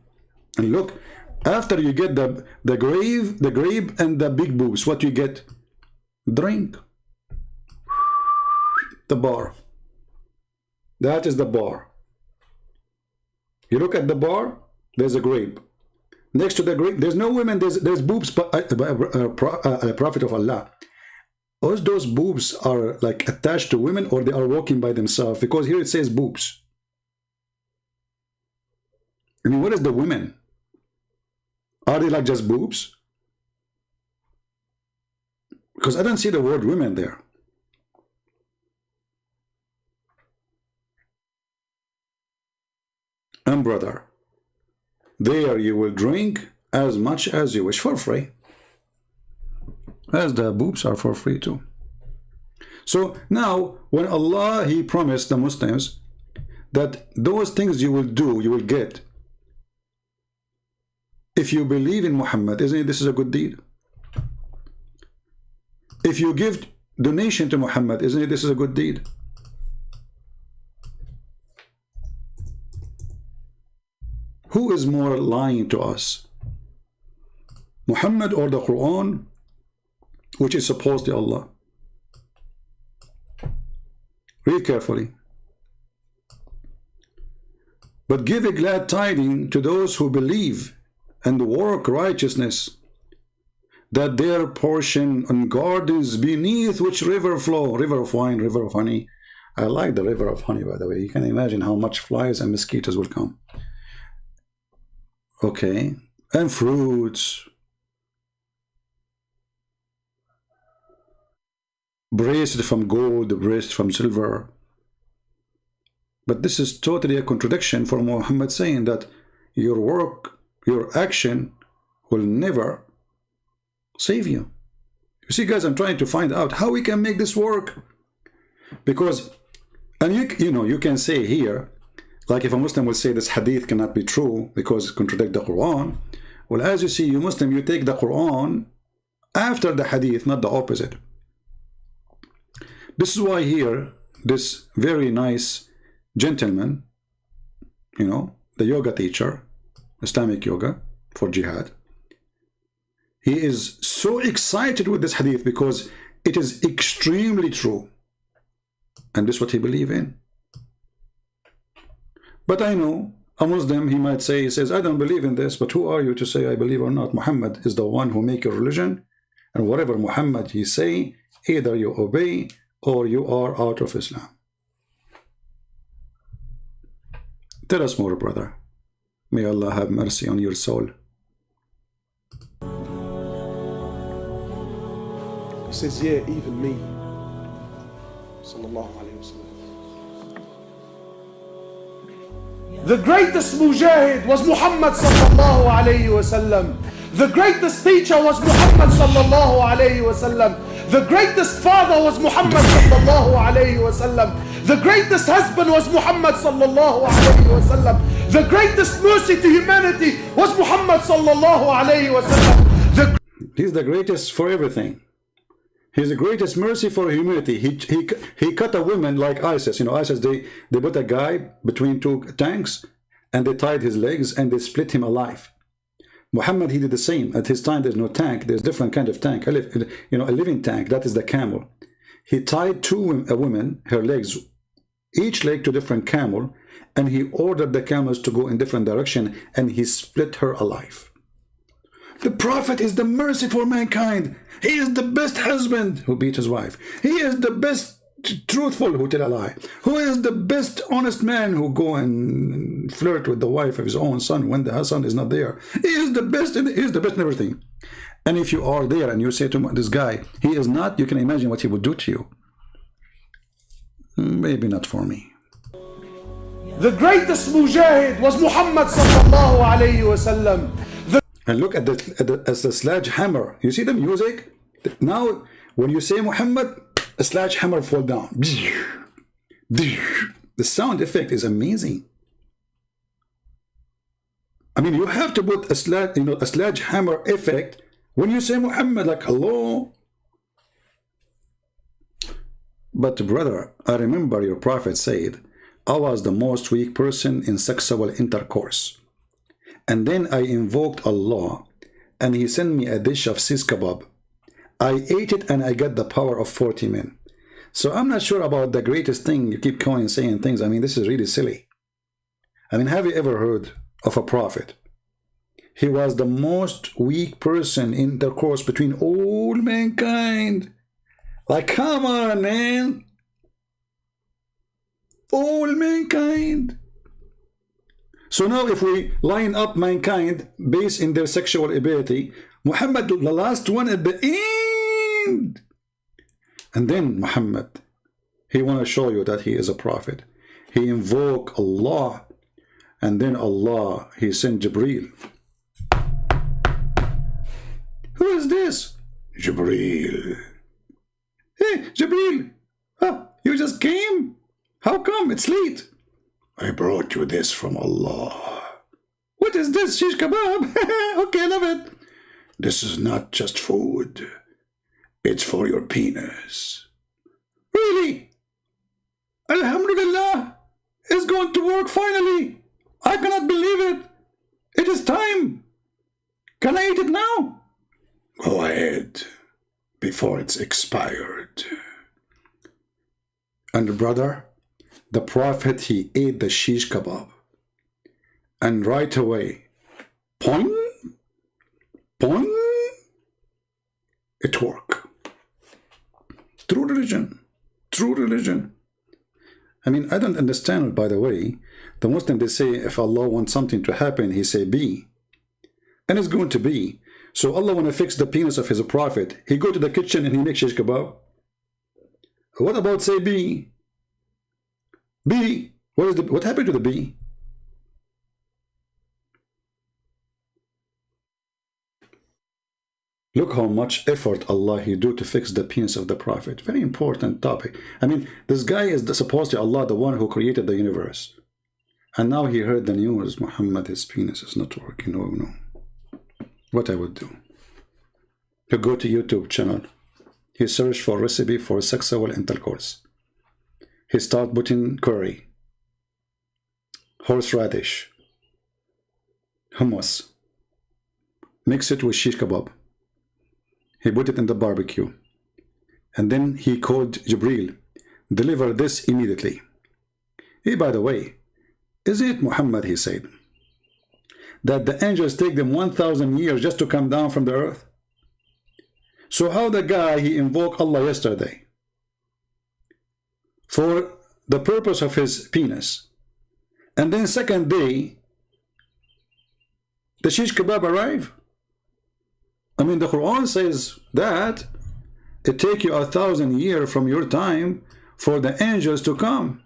and look, after you get the grave and the big boobs, what you get? Drink. The bar. That is the bar. You look at the bar, there's a grape. Next to the grape, there's no women, there's boobs, Prophet of Allah. Those boobs are like attached to women or they are walking by themselves, because here it says boobs. I mean, what is the women? Are they like just boobs? Because I don't see the word women there. And brother, there you will drink as much as you wish for free. As the boobs are for free too. So now, when Allah, He promised the Muslims that those things you will do, you will get. If you believe in Muhammad, isn't it this is a good deed? If you give donation to Muhammad, isn't it this is a good deed? Who is more lying to us? Muhammad or the Quran, which is supposedly Allah? Read carefully. But give a glad tidings to those who believe and work righteousness, that their portion on gardens beneath which river flow, river of wine, river of honey. I like the river of honey, by the way. You can imagine how much flies and mosquitoes will come. Okay, and fruits, bracelet from gold, bracelet from silver. But this is totally a contradiction for Muhammad saying that your work, your action will never save you. You see, guys, I'm trying to find out how we can make this work. Because, and you know, you can say here, like if a Muslim will say this hadith cannot be true because it contradicts the Quran. Well, as you see, you Muslim, you take the Quran after the hadith, not the opposite. This is why here, this very nice gentleman, you know, the yoga teacher, Islamic yoga for jihad, he is so excited with this hadith because It is extremely true. And this is what he believes in. But I know a Muslim, he might say, he says, I don't believe in this, but who are you to say I believe or not? Muhammad is the one who make your religion, and whatever Muhammad he say, either you obey or you are out of Islam. Tell us more, brother. May Allah have mercy on your soul. He says, yeah, even me. Sallallahu alayhi wa sallam. The greatest mujahid was Muhammad sallallahu alayhi wa sallam. The greatest teacher was Muhammad sallallahu alayhi wa sallam. The greatest father was Muhammad sallallahu alayhi wa sallam. The greatest husband was Muhammad sallallahu alayhi wa sallam. The greatest mercy to humanity was Muhammad sallallahu alayhi wa sallam. He's the greatest for everything. He's the greatest mercy for humanity. He cut a woman like ISIS. You know, ISIS, they put a guy between two tanks and they tied his legs and they split him alive. Muhammad, he did the same. At his time, there's no tank. There's different kind of tank. A living tank. That is the camel. He tied a woman, her legs, each leg to different camel, and he ordered the camels to go in different direction, and he split her alive. The Prophet is the mercy for mankind. He is the best husband who beat his wife. He is the best truthful who tell a lie. Who is the best honest man who go and flirt with the wife of his own son when the son is not there. He is the best. He is the best in everything. And if you are there and you say to this guy, he is not, you can imagine what he would do to you. Maybe not for me. The greatest mujahid was Muhammad sallallahu alayhi wa sallam. And look at the sledgehammer. You see the music? Now, when you say Muhammad, a sledgehammer fall down. The sound effect is amazing. I mean, you have to put a sledgehammer effect when you say Muhammad, like hello. But brother, I remember your prophet said, I was the most weak person in sexual intercourse. And then I invoked Allah, and He sent me a dish of sis kebab. I ate it, and I got the power of 40 men. So I'm not sure about the greatest thing. You keep going saying things. I mean, this is really silly. I mean, have you ever heard of a prophet? He was the most weak person in intercourse between all mankind. Like, come on, man. All mankind. So now if we line up mankind based in their sexual ability, Muhammad, the last one at the end. And then Muhammad, he want to show you that he is a prophet. He invoke Allah. And then Allah, he sent Jibreel. Who is this? Jibreel. Hey, Jibreel. Oh, you just came? How come? It's late. I brought you this from Allah. What is this? Shish kebab? Okay, I love it. This is not just food. It's for your penis. Really? Alhamdulillah. It's going to work finally. I cannot believe it. It is time. Can I eat it now? Go ahead. Before it's expired. And brother, the Prophet, he ate the shish kebab. And right away, poing, poing, it worked. True religion. True religion. I mean, I don't understand, by the way. The Muslim, they say, if Allah wants something to happen, he say, be. And it's going to be. So Allah want to fix the penis of his prophet. He go to the kitchen and he makes shish kebab. What about say be? Be. What happened to the bee? Look how much effort Allah he do to fix the penis of the prophet. Very important topic. I mean, this guy is supposed to Allah, the one who created the universe. And now he heard the news, Muhammad, his penis is not working. Oh no. What I would do? You go to YouTube channel. He search for recipe for sexual intercourse. He start putting curry, horseradish, hummus. Mix it with shish kebab. He put it in the barbecue. And then he called Jibril, deliver this immediately. Hey, by the way, isn't it Muhammad, he said, that the angels take them 1,000 years just to come down from the earth? So how the guy, he invoked Allah yesterday for the purpose of his penis, and then second day the shish kebab arrive? I mean, the Quran says that it take you 1,000 years from your time for the angels to come.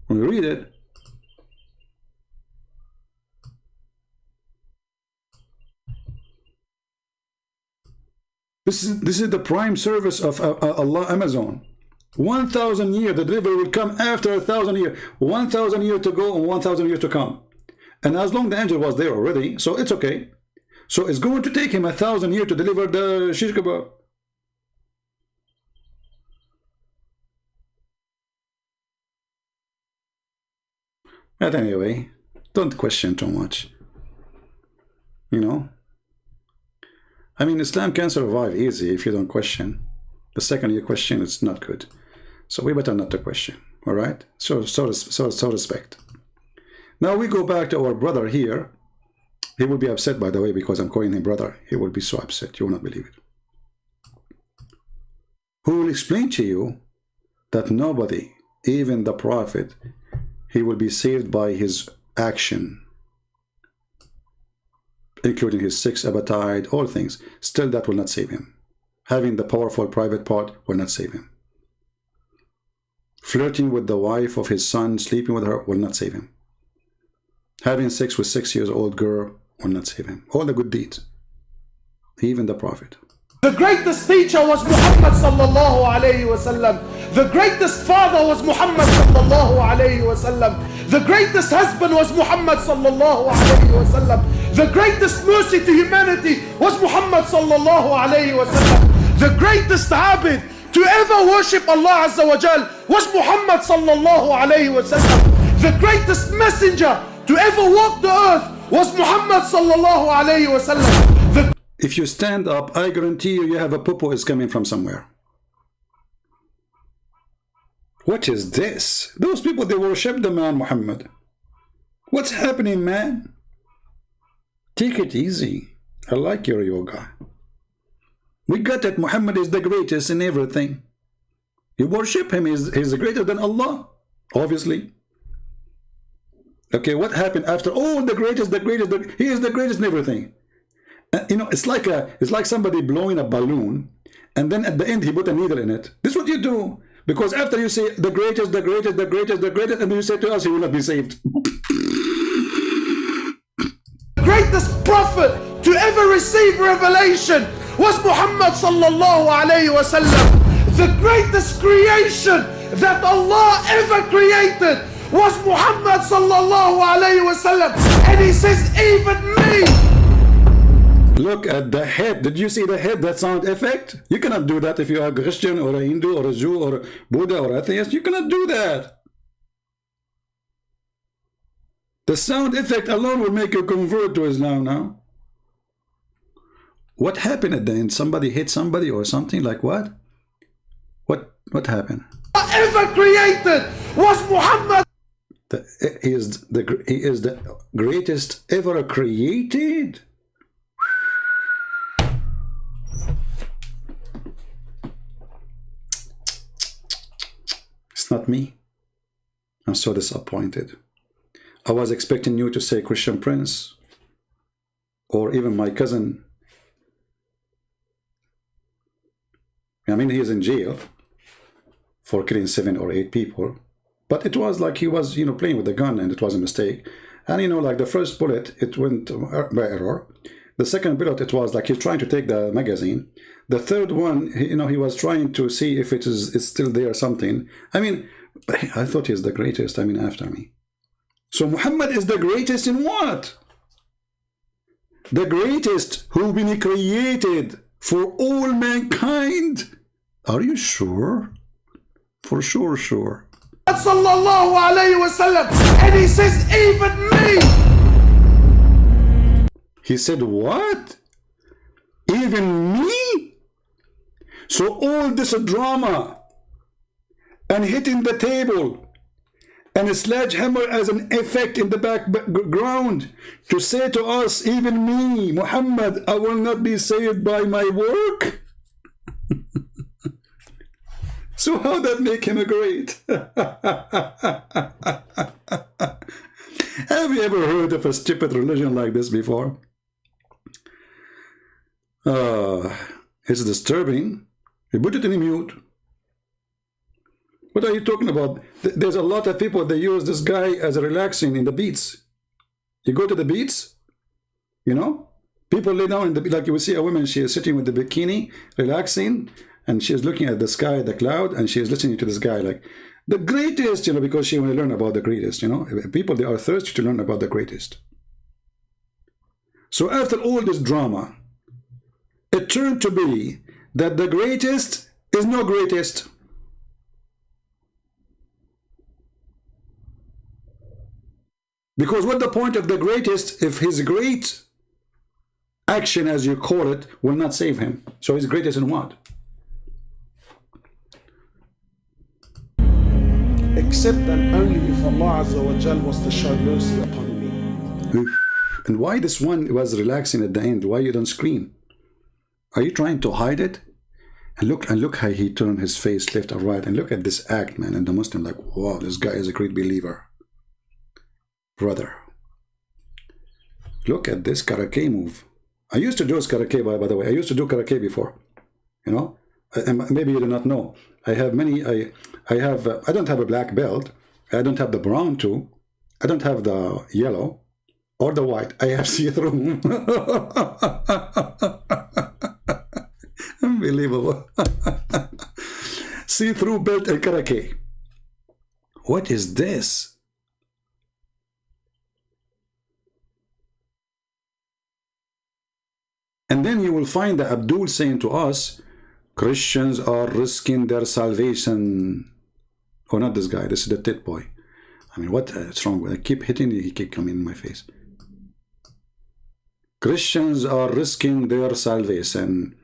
When we read it, this is the prime service of Allah, Amazon. 1,000 years, the delivery will come after 1,000 years. 1,000 years to go and 1,000 years to come. And as long as the angel was there already, so it's okay. So it's going to take him 1,000 years to deliver the shish kebab. But anyway, don't question too much. You know? I mean, Islam can survive easy if you don't question. The second you question, it's not good. So we better not to question. All right? So respect. Now we go back to our brother here. He will be upset, by the way, because I'm calling him brother. He will be so upset. You will not believe it. Who will explain to you that nobody, even the prophet, he will be saved by his action, including his sex appetite, all things. Still, that will not save him. Having the powerful private part will not save him. Flirting with the wife of his son, sleeping with her, will not save him. Having sex with 6-year-old girl will not save him. All the good deeds. Even the prophet. The greatest teacher was Muhammad sallallahu alayhi wasallam. The greatest father was Muhammad sallallahu alayhi wasallam. The greatest husband was Muhammad sallallahu alayhi wasallam. The greatest mercy to humanity was Muhammad sallallahu alayhi wasallam. The greatest abid to ever worship Allah Azza wa Jal was Muhammad sallallahu alayhi wasallam. The greatest messenger to ever walk the earth was Muhammad sallallahu alayhi wasallam. If you stand up, I guarantee you, you have a poo-poo is coming from somewhere. What is this? Those people, they worship the man Muhammad. What's happening, man? Take it easy. I like your yoga. We got that Muhammad is the greatest in everything. You worship him, he's greater than Allah, obviously. Okay, what happened after all the greatest, he is the greatest in everything. You know, it's like somebody blowing a balloon, and then at the end he put a needle in it. This is what you do, because after you say the greatest, and then you say to us, he will not be saved. The greatest prophet to ever receive revelation was Muhammad sallallahu alayhi wasallam. The greatest creation that Allah ever created was Muhammad sallallahu alayhi wasallam, and he says, even me. Look at the head. Did you see the head? That sound effect? You cannot do that if you are a Christian or a Hindu or a Jew or a Buddha or atheist. You cannot do that. The sound effect alone will make you convert to Islam now. What happened at the end? Somebody hit somebody or something? Like what? What happened? Ever created was Muhammad. He is the greatest ever created. It's not me. I'm so disappointed. I was expecting you to say Christian Prince or even my cousin. I mean, he is in jail for killing 7 or 8 people, but it was like he was, you know, playing with the gun, and it was a mistake. And you know, like the first bullet, it went by error. The second bullet, it was like he's trying to take the magazine. The third one, you know, he was trying to see if it's still there or something. I mean, I thought he's the greatest. I mean, after me. So Muhammad is the greatest in what? The greatest who been created for all mankind. Are you sure? For sure, sure. Sallallahu alayhi wasallam, and he says, even me. He said what? Even me? So all this drama and hitting the table and a sledgehammer as an effect in the background to say to us, even me, Muhammad, I will not be saved by my work. So how that make him a great? Have you ever heard of a stupid religion like this before? It's disturbing. You put it in mute. What are you talking about? There's a lot of people, they use this guy as a relaxing in the beach. You go to the beach, you know, people lay down in the, like you will see a woman, she is sitting with the bikini, relaxing, and she is looking at the sky, the cloud, and she is listening to this guy like, the greatest, you know, because she want to learn about the greatest, you know. People, they are thirsty to learn about the greatest. So after all this drama, it turned to be that the greatest is no greatest. Because what the point of the greatest if his great action, as you call it, will not save him? So he's greatest in what? Except and only if Allah Azza wa Jal was to show mercy upon me. And why this one was relaxing at the end? Why you don't scream? Are you trying to hide it? And look how he turned his face left or right. And look at this act, man. And the Muslim like, wow, this guy is a great believer. Brother, look at this karate move. I used to do karate, by the way. I used to do karate before, you know. And maybe you do not know. I have many. I don't have a black belt. I don't have the brown too. I don't have the yellow or the white. I have see-through. Unbelievable. See-through belt and karate. What is this? And then you will find the Abdul saying to us, Christians are risking their salvation. Oh, not this guy. This is the tit boy. I mean, what's wrong with it? I keep hitting it. He keep coming in my face. Christians are risking their salvation.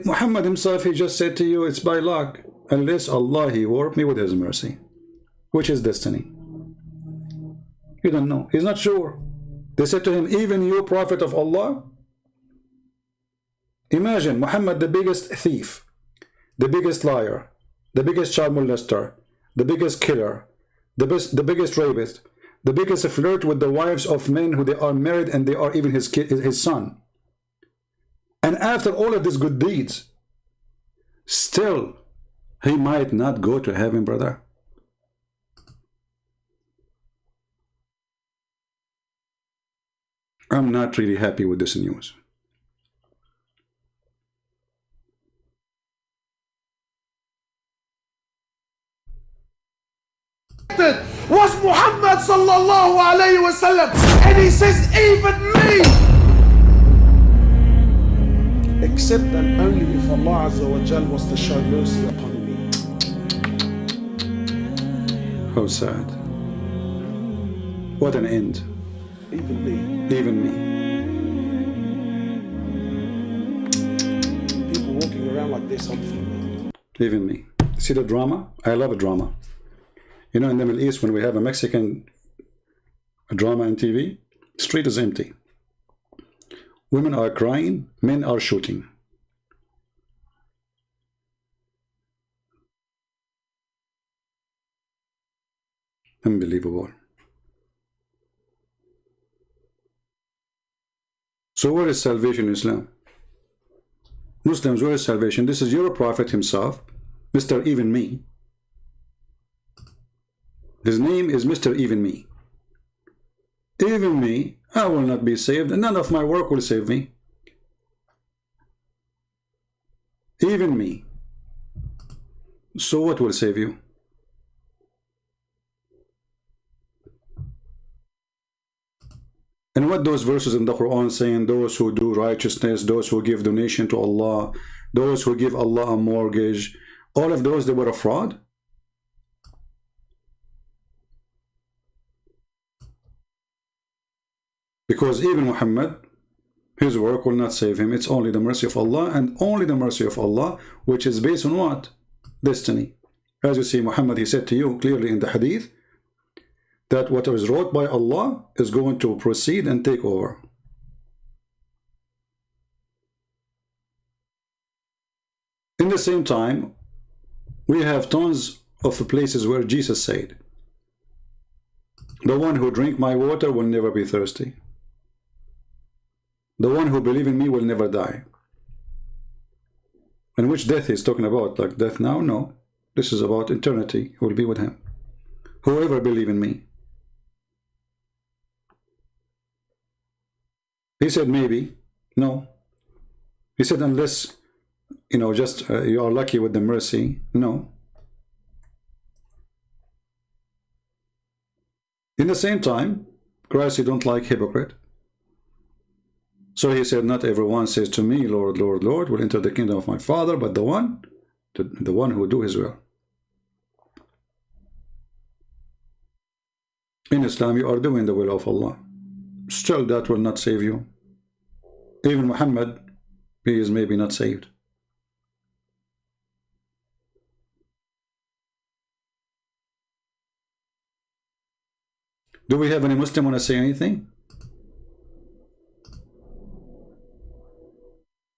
Muhammad himself, he just said to you, it's by luck. Unless Allah, he warped me with his mercy. Which is destiny. You don't know. He's not sure. They said to him, even you, prophet of Allah? Imagine Muhammad, the biggest thief, the biggest liar, the biggest child molester, the biggest killer, the biggest rapist, the biggest flirt with the wives of men who they are married and they are even his son. And after all of these good deeds, still he might not go to heaven, brother. I'm not really happy with this news. Was Muhammad sallallahu alayhi wa sallam, and he says even me, except and only if Allah Azza wa Jal was to show mercy upon me. How sad. What an end. Even me. Even me. People walking around like this, I'm feeling. Even me. See the drama? I love a drama. You know, in the Middle East, when we have a Mexican drama on TV, street is empty. Women are crying, men are shooting. Unbelievable. So where is salvation in Islam? Muslims, where is salvation? This is your prophet himself, Mr. Even Me. His name is Mr. Even Me. Even me, I will not be saved, and none of my work will save me. Even me. So what will save you? And what those verses in the Quran saying, those who do righteousness, those who give donation to Allah, those who give Allah a mortgage, all of those, they were a fraud? Because even Muhammad, His work will not save him. It's only the mercy of Allah, and only the mercy of Allah, which is based on what? Destiny. As you see, Muhammad, he said to you clearly in the hadith that whatever is wrote by Allah is going to proceed and take over. In the same time, we have tons of places where Jesus said, the one who drink my water will never be thirsty. The one who believes in me will never die. And which death he's talking about? Like death now? No. This is about eternity. He will be with him. Whoever believes in me. He said maybe. No. He said unless, you know, just you are lucky with the mercy. No. In the same time, Christ, he don't like hypocrite. So he said, not everyone says to me, Lord, Lord, Lord, will enter the kingdom of my Father, but the one who do his will. In Islam, you are doing the will of Allah. Still, that will not save you. Even Muhammad, he is maybe not saved. Do we have any Muslim want to say anything?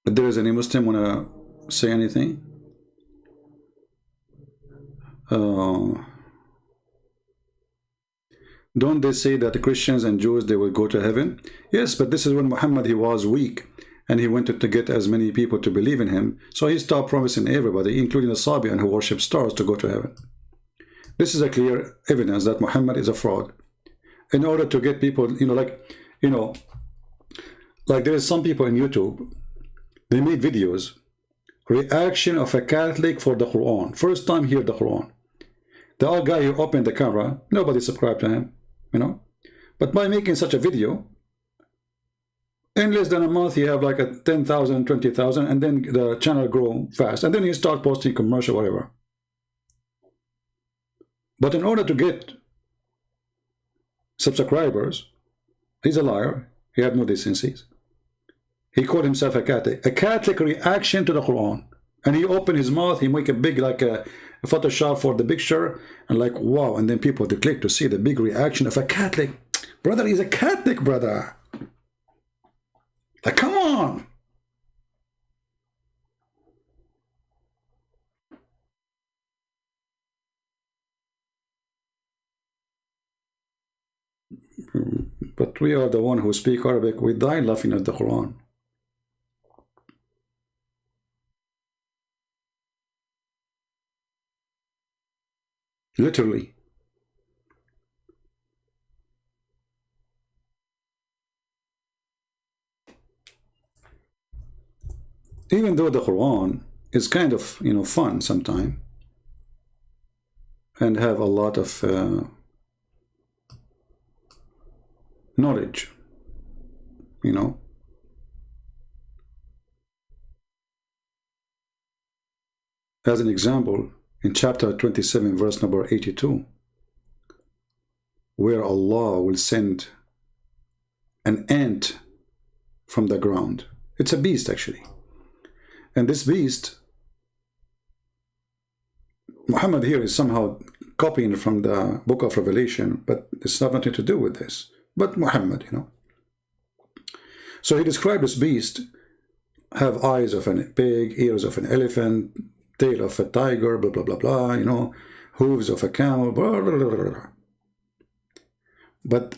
If there is any Muslim want to say anything? Don't they say that the Christians and Jews, they will go to heaven? Yes, but this is when Muhammad, he was weak and he wanted to get as many people to believe in him. So he stopped promising everybody, including the Sabian who worship stars, to go to heaven. This is a clear evidence that Muhammad is a fraud. In order to get people, like there is some people in YouTube, they made videos, reaction of a Catholic for the Quran. First time hear the Quran. The old guy who opened the camera, nobody subscribed to him, you know. But by making such a video, in less than a month, he have like a 10,000, 20,000, and then the channel grow fast. And then he start posting commercial, whatever. But in order to get subscribers, he's a liar. He have no decencies. He called himself a Catholic. A Catholic reaction to the Quran. And he opened his mouth, he make a big, like a Photoshop for the picture, and like, wow. And then people, they click to see the big reaction of a Catholic. Brother, he's a Catholic, brother. Like, come on. But we are the one who speak Arabic. We die laughing at the Quran. Literally. Even though the Quran is kind of, fun sometimes, and have a lot of knowledge, As an example, in chapter 27, verse number 82, where Allah will send an ant from the ground. It's a beast, actually. And this beast, Muhammad here is somehow copying from the book of Revelation, but it's not nothing to do with this. But Muhammad, So he described this beast have eyes of a pig, ears of an elephant, tail of a tiger, blah, blah, blah, blah, hooves of a camel, blah, blah, blah, blah, blah. But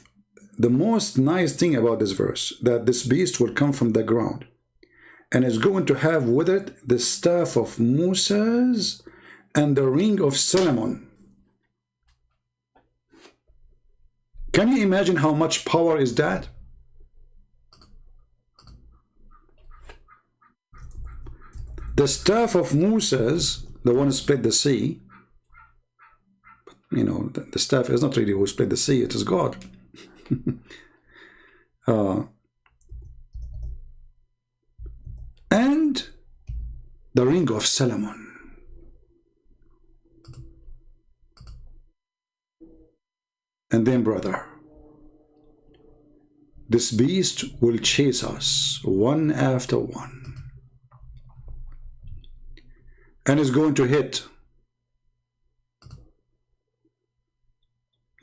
the most nice thing about this verse, that this beast will come from the ground and is going to have with it the staff of Moses and the ring of Solomon. Can you imagine how much power is that? The staff of Moses, the one who split the sea, the staff is not really who split the sea, it is God. And the ring of Solomon. And then, brother, this beast will chase us one after one, and is going to hit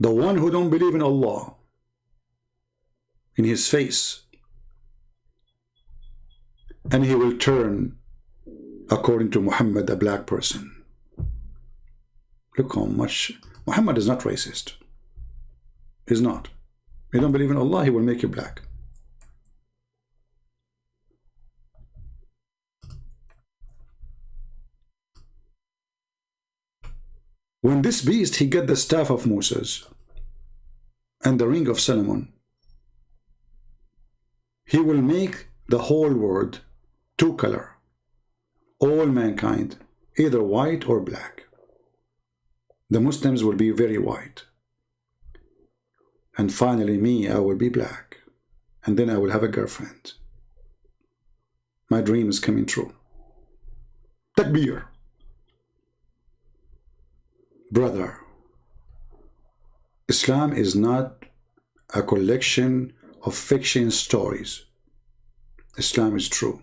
the one who don't believe in Allah in his face, and he will turn, according to Muhammad, a black person. Look how much Muhammad is not racist. He's not. You don't believe in Allah, he will make you black. When this beast, he get the staff of Moses and the ring of Solomon, he will make the whole world two color, all mankind, either white or black. The Muslims will be very white. And finally me, I will be black. And then I will have a girlfriend. My dream is coming true. Takbir. Brother, Islam is not a collection of fiction stories. Islam is true.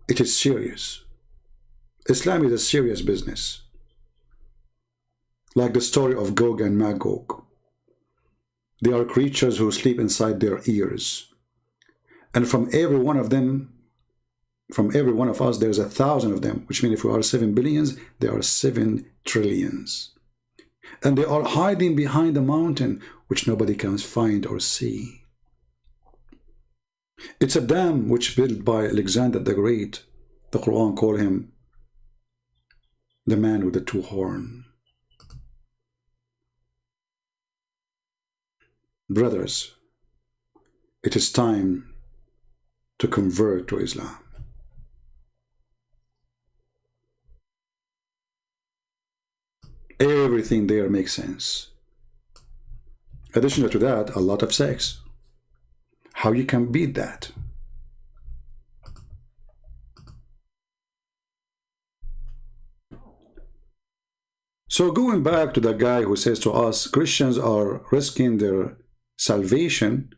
It is serious. Islam is a serious business. Like the story of Gog and Magog. They are creatures who sleep inside their ears. And from every one of them, from every one of us, there's 1,000 of them, which means if we are 7 billions, there are 7 trillions. And they are hiding behind a mountain, which nobody can find or see. It's a dam which built by Alexander the Great. The Quran called him the man with the 2 horns. Brothers, it is time to convert to Islam. Everything there makes sense. Additional to that, a lot of sex. How you can beat that? So going back to the guy who says to us, Christians are risking their salvation,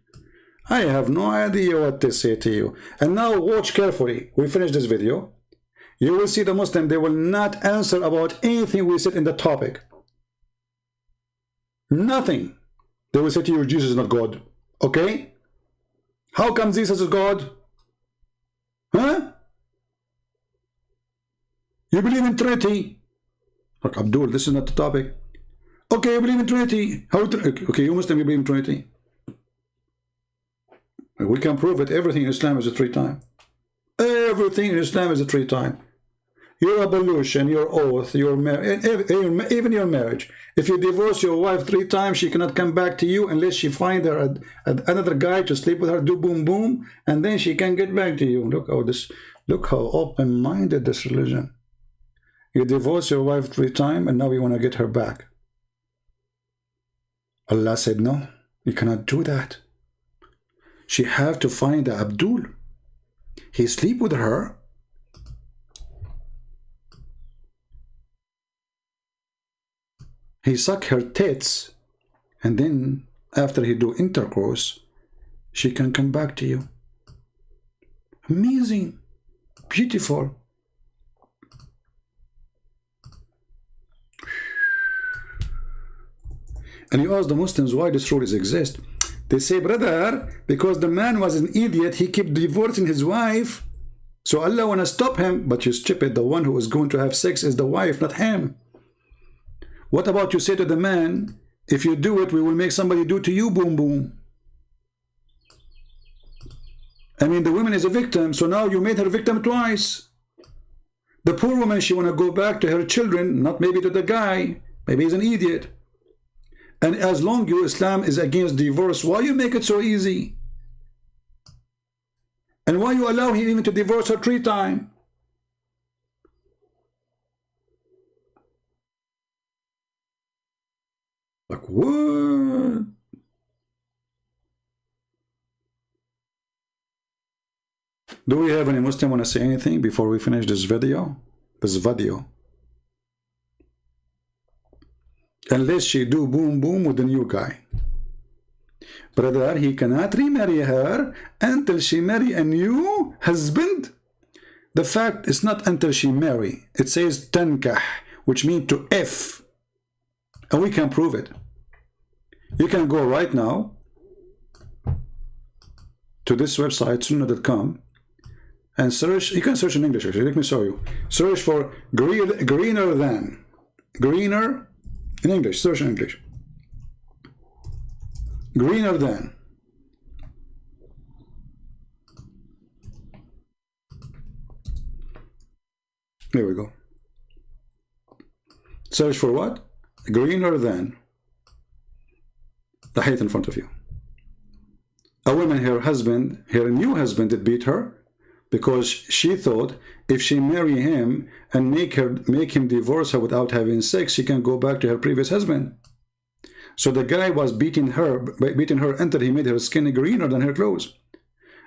I have no idea what to say to you. And now watch carefully. We finish this video. You will see the Muslim, they will not answer about anything we said in the topic. Nothing. They will say to you, Jesus is not God. Okay? How come Jesus is God? Huh? You believe in Trinity? Look, Abdul, this is not the topic. Okay, you believe in Trinity. How? Okay, you Muslim, you believe in Trinity. We can prove it. Everything in Islam is a 3 time. Everything in Islam is a 3 time. Your ablution, your oath, your marriage, even your marriage. If you divorce your wife 3 times, she cannot come back to you unless she finds her another guy to sleep with her, do boom boom, and then she can get back to you. Look how open-minded this religion. You divorce your wife 3 times, and now you want to get her back. Allah said, no, you cannot do that. She have to find the Abdul. He sleep with her. He suck her tits, and then after he do intercourse, she can come back to you. Amazing, beautiful. And you ask the Muslims why this rule exist. They say, brother, because the man was an idiot, he kept divorcing his wife, so Allah want to stop him. But you stupid, the one who is going to have sex is the wife, not him. What about you say to the man, if you do it, we will make somebody do to you boom boom. I mean, the woman is a victim, so now you made her victim twice. The poor woman, she want to go back to her children, not maybe to the guy. Maybe he's an idiot. And as long as Islam is against divorce, why you make it so easy? And why you allow him even to divorce her 3 times? Like, what? Do we have any Muslim want to say anything before we finish this video? Unless she do boom boom with the new guy. Brother, he cannot remarry her until she marry a new husband. The fact is not until she marry. It says tankah, which means to F. And we can prove it. You can go right now to this website, sunnah.com, and search. You can search in English, actually. Let me show you. Search for greener than. Greener in English. Search in English. Greener than. There we go. Search for what? Greener than. The height in front of you. A woman, her husband, her new husband, did beat her because she thought if she marry him and make him divorce her without having sex, she can go back to her previous husband. So the guy was beating her until he made her skin greener than her clothes.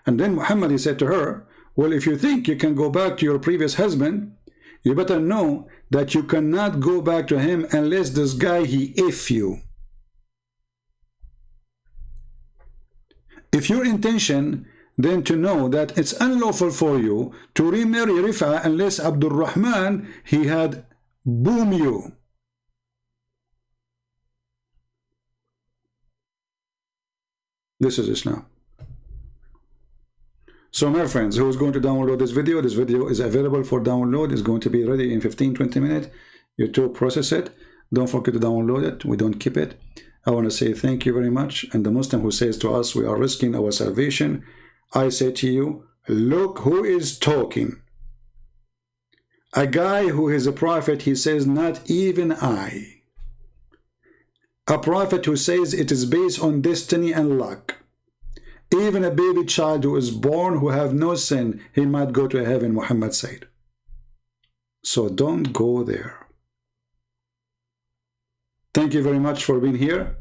And then Muhammad, he said to her, well, if you think you can go back to your previous husband, you better know that you cannot go back to him unless this guy, he if you. If your intention then to know that it's unlawful for you to remarry Rifa unless Abdul Rahman, he had boom you. This is Islam. So my friends, who is going to download this video is available for download. It's going to be ready in 15-20 minutes. You to process it. Don't forget to download it. We don't keep it. I want to say thank you very much. And the Muslim who says to us, we are risking our salvation, I say to you, look who is talking. A guy who is a prophet, he says, not even I. A prophet who says it is based on destiny and luck. Even a baby child who is born who have no sin, he might go to heaven, Muhammad said. So don't go there. Thank you very much for being here.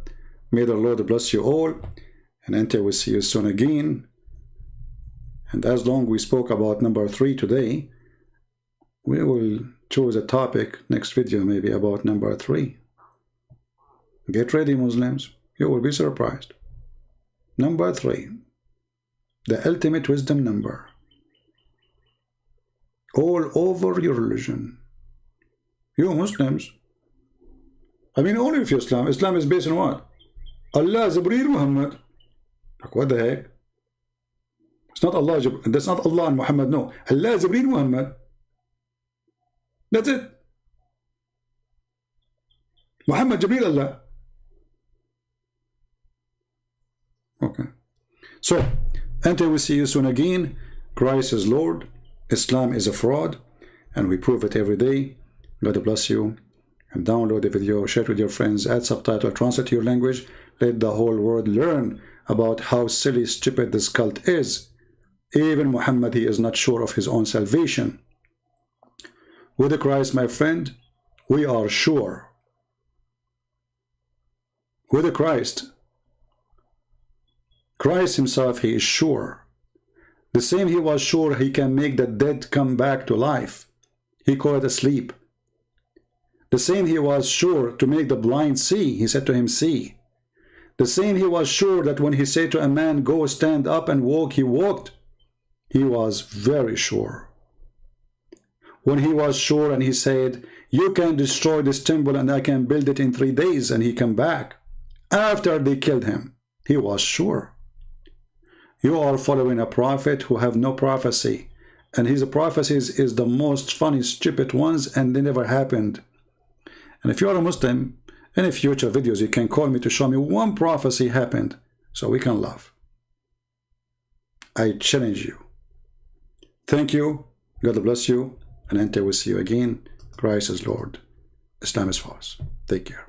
May the Lord bless you all. And until we see you soon again. And as long we spoke about number 3 today, we will choose a topic next video maybe about number 3. Get ready, Muslims. You will be surprised. Number 3. The ultimate wisdom number. All over your religion. You Muslims. I mean, only if Islam. Islam is based on what? Allah, Jibreel, Muhammad. Like, what the heck? It's not Allah. That's not Allah and Muhammad. No. Allah, Jibreel, Muhammad. That's it. Muhammad, Jibreel, Allah. Okay. So, until we see you soon again, Christ is Lord, Islam is a fraud, and we prove it every day. God bless you. And download the video, share it with your friends, add subtitle, translate to your language. Let the whole world learn about how silly, stupid this cult is. Even Muhammad, he is not sure of his own salvation. With Christ, my friend, we are sure. With Christ himself, he is sure. The same he was sure he can make the dead come back to life. He called it asleep. The same he was sure to make the blind see. He said to him, see. The same he was sure that when he said to a man, go stand up and walk, he walked. He was very sure. When he was sure and he said, you can destroy this temple and I can build it in 3 days, and he came back. After they killed him, he was sure. You are following a prophet who have no prophecy, and his prophecies is the most funny, stupid ones, and they never happened. And if you are a Muslim, in future videos you can call me to show me one prophecy happened, so we can laugh. I challenge you. Thank you. God bless you. And until we see you again, Christ is Lord. Islam is false. Take care.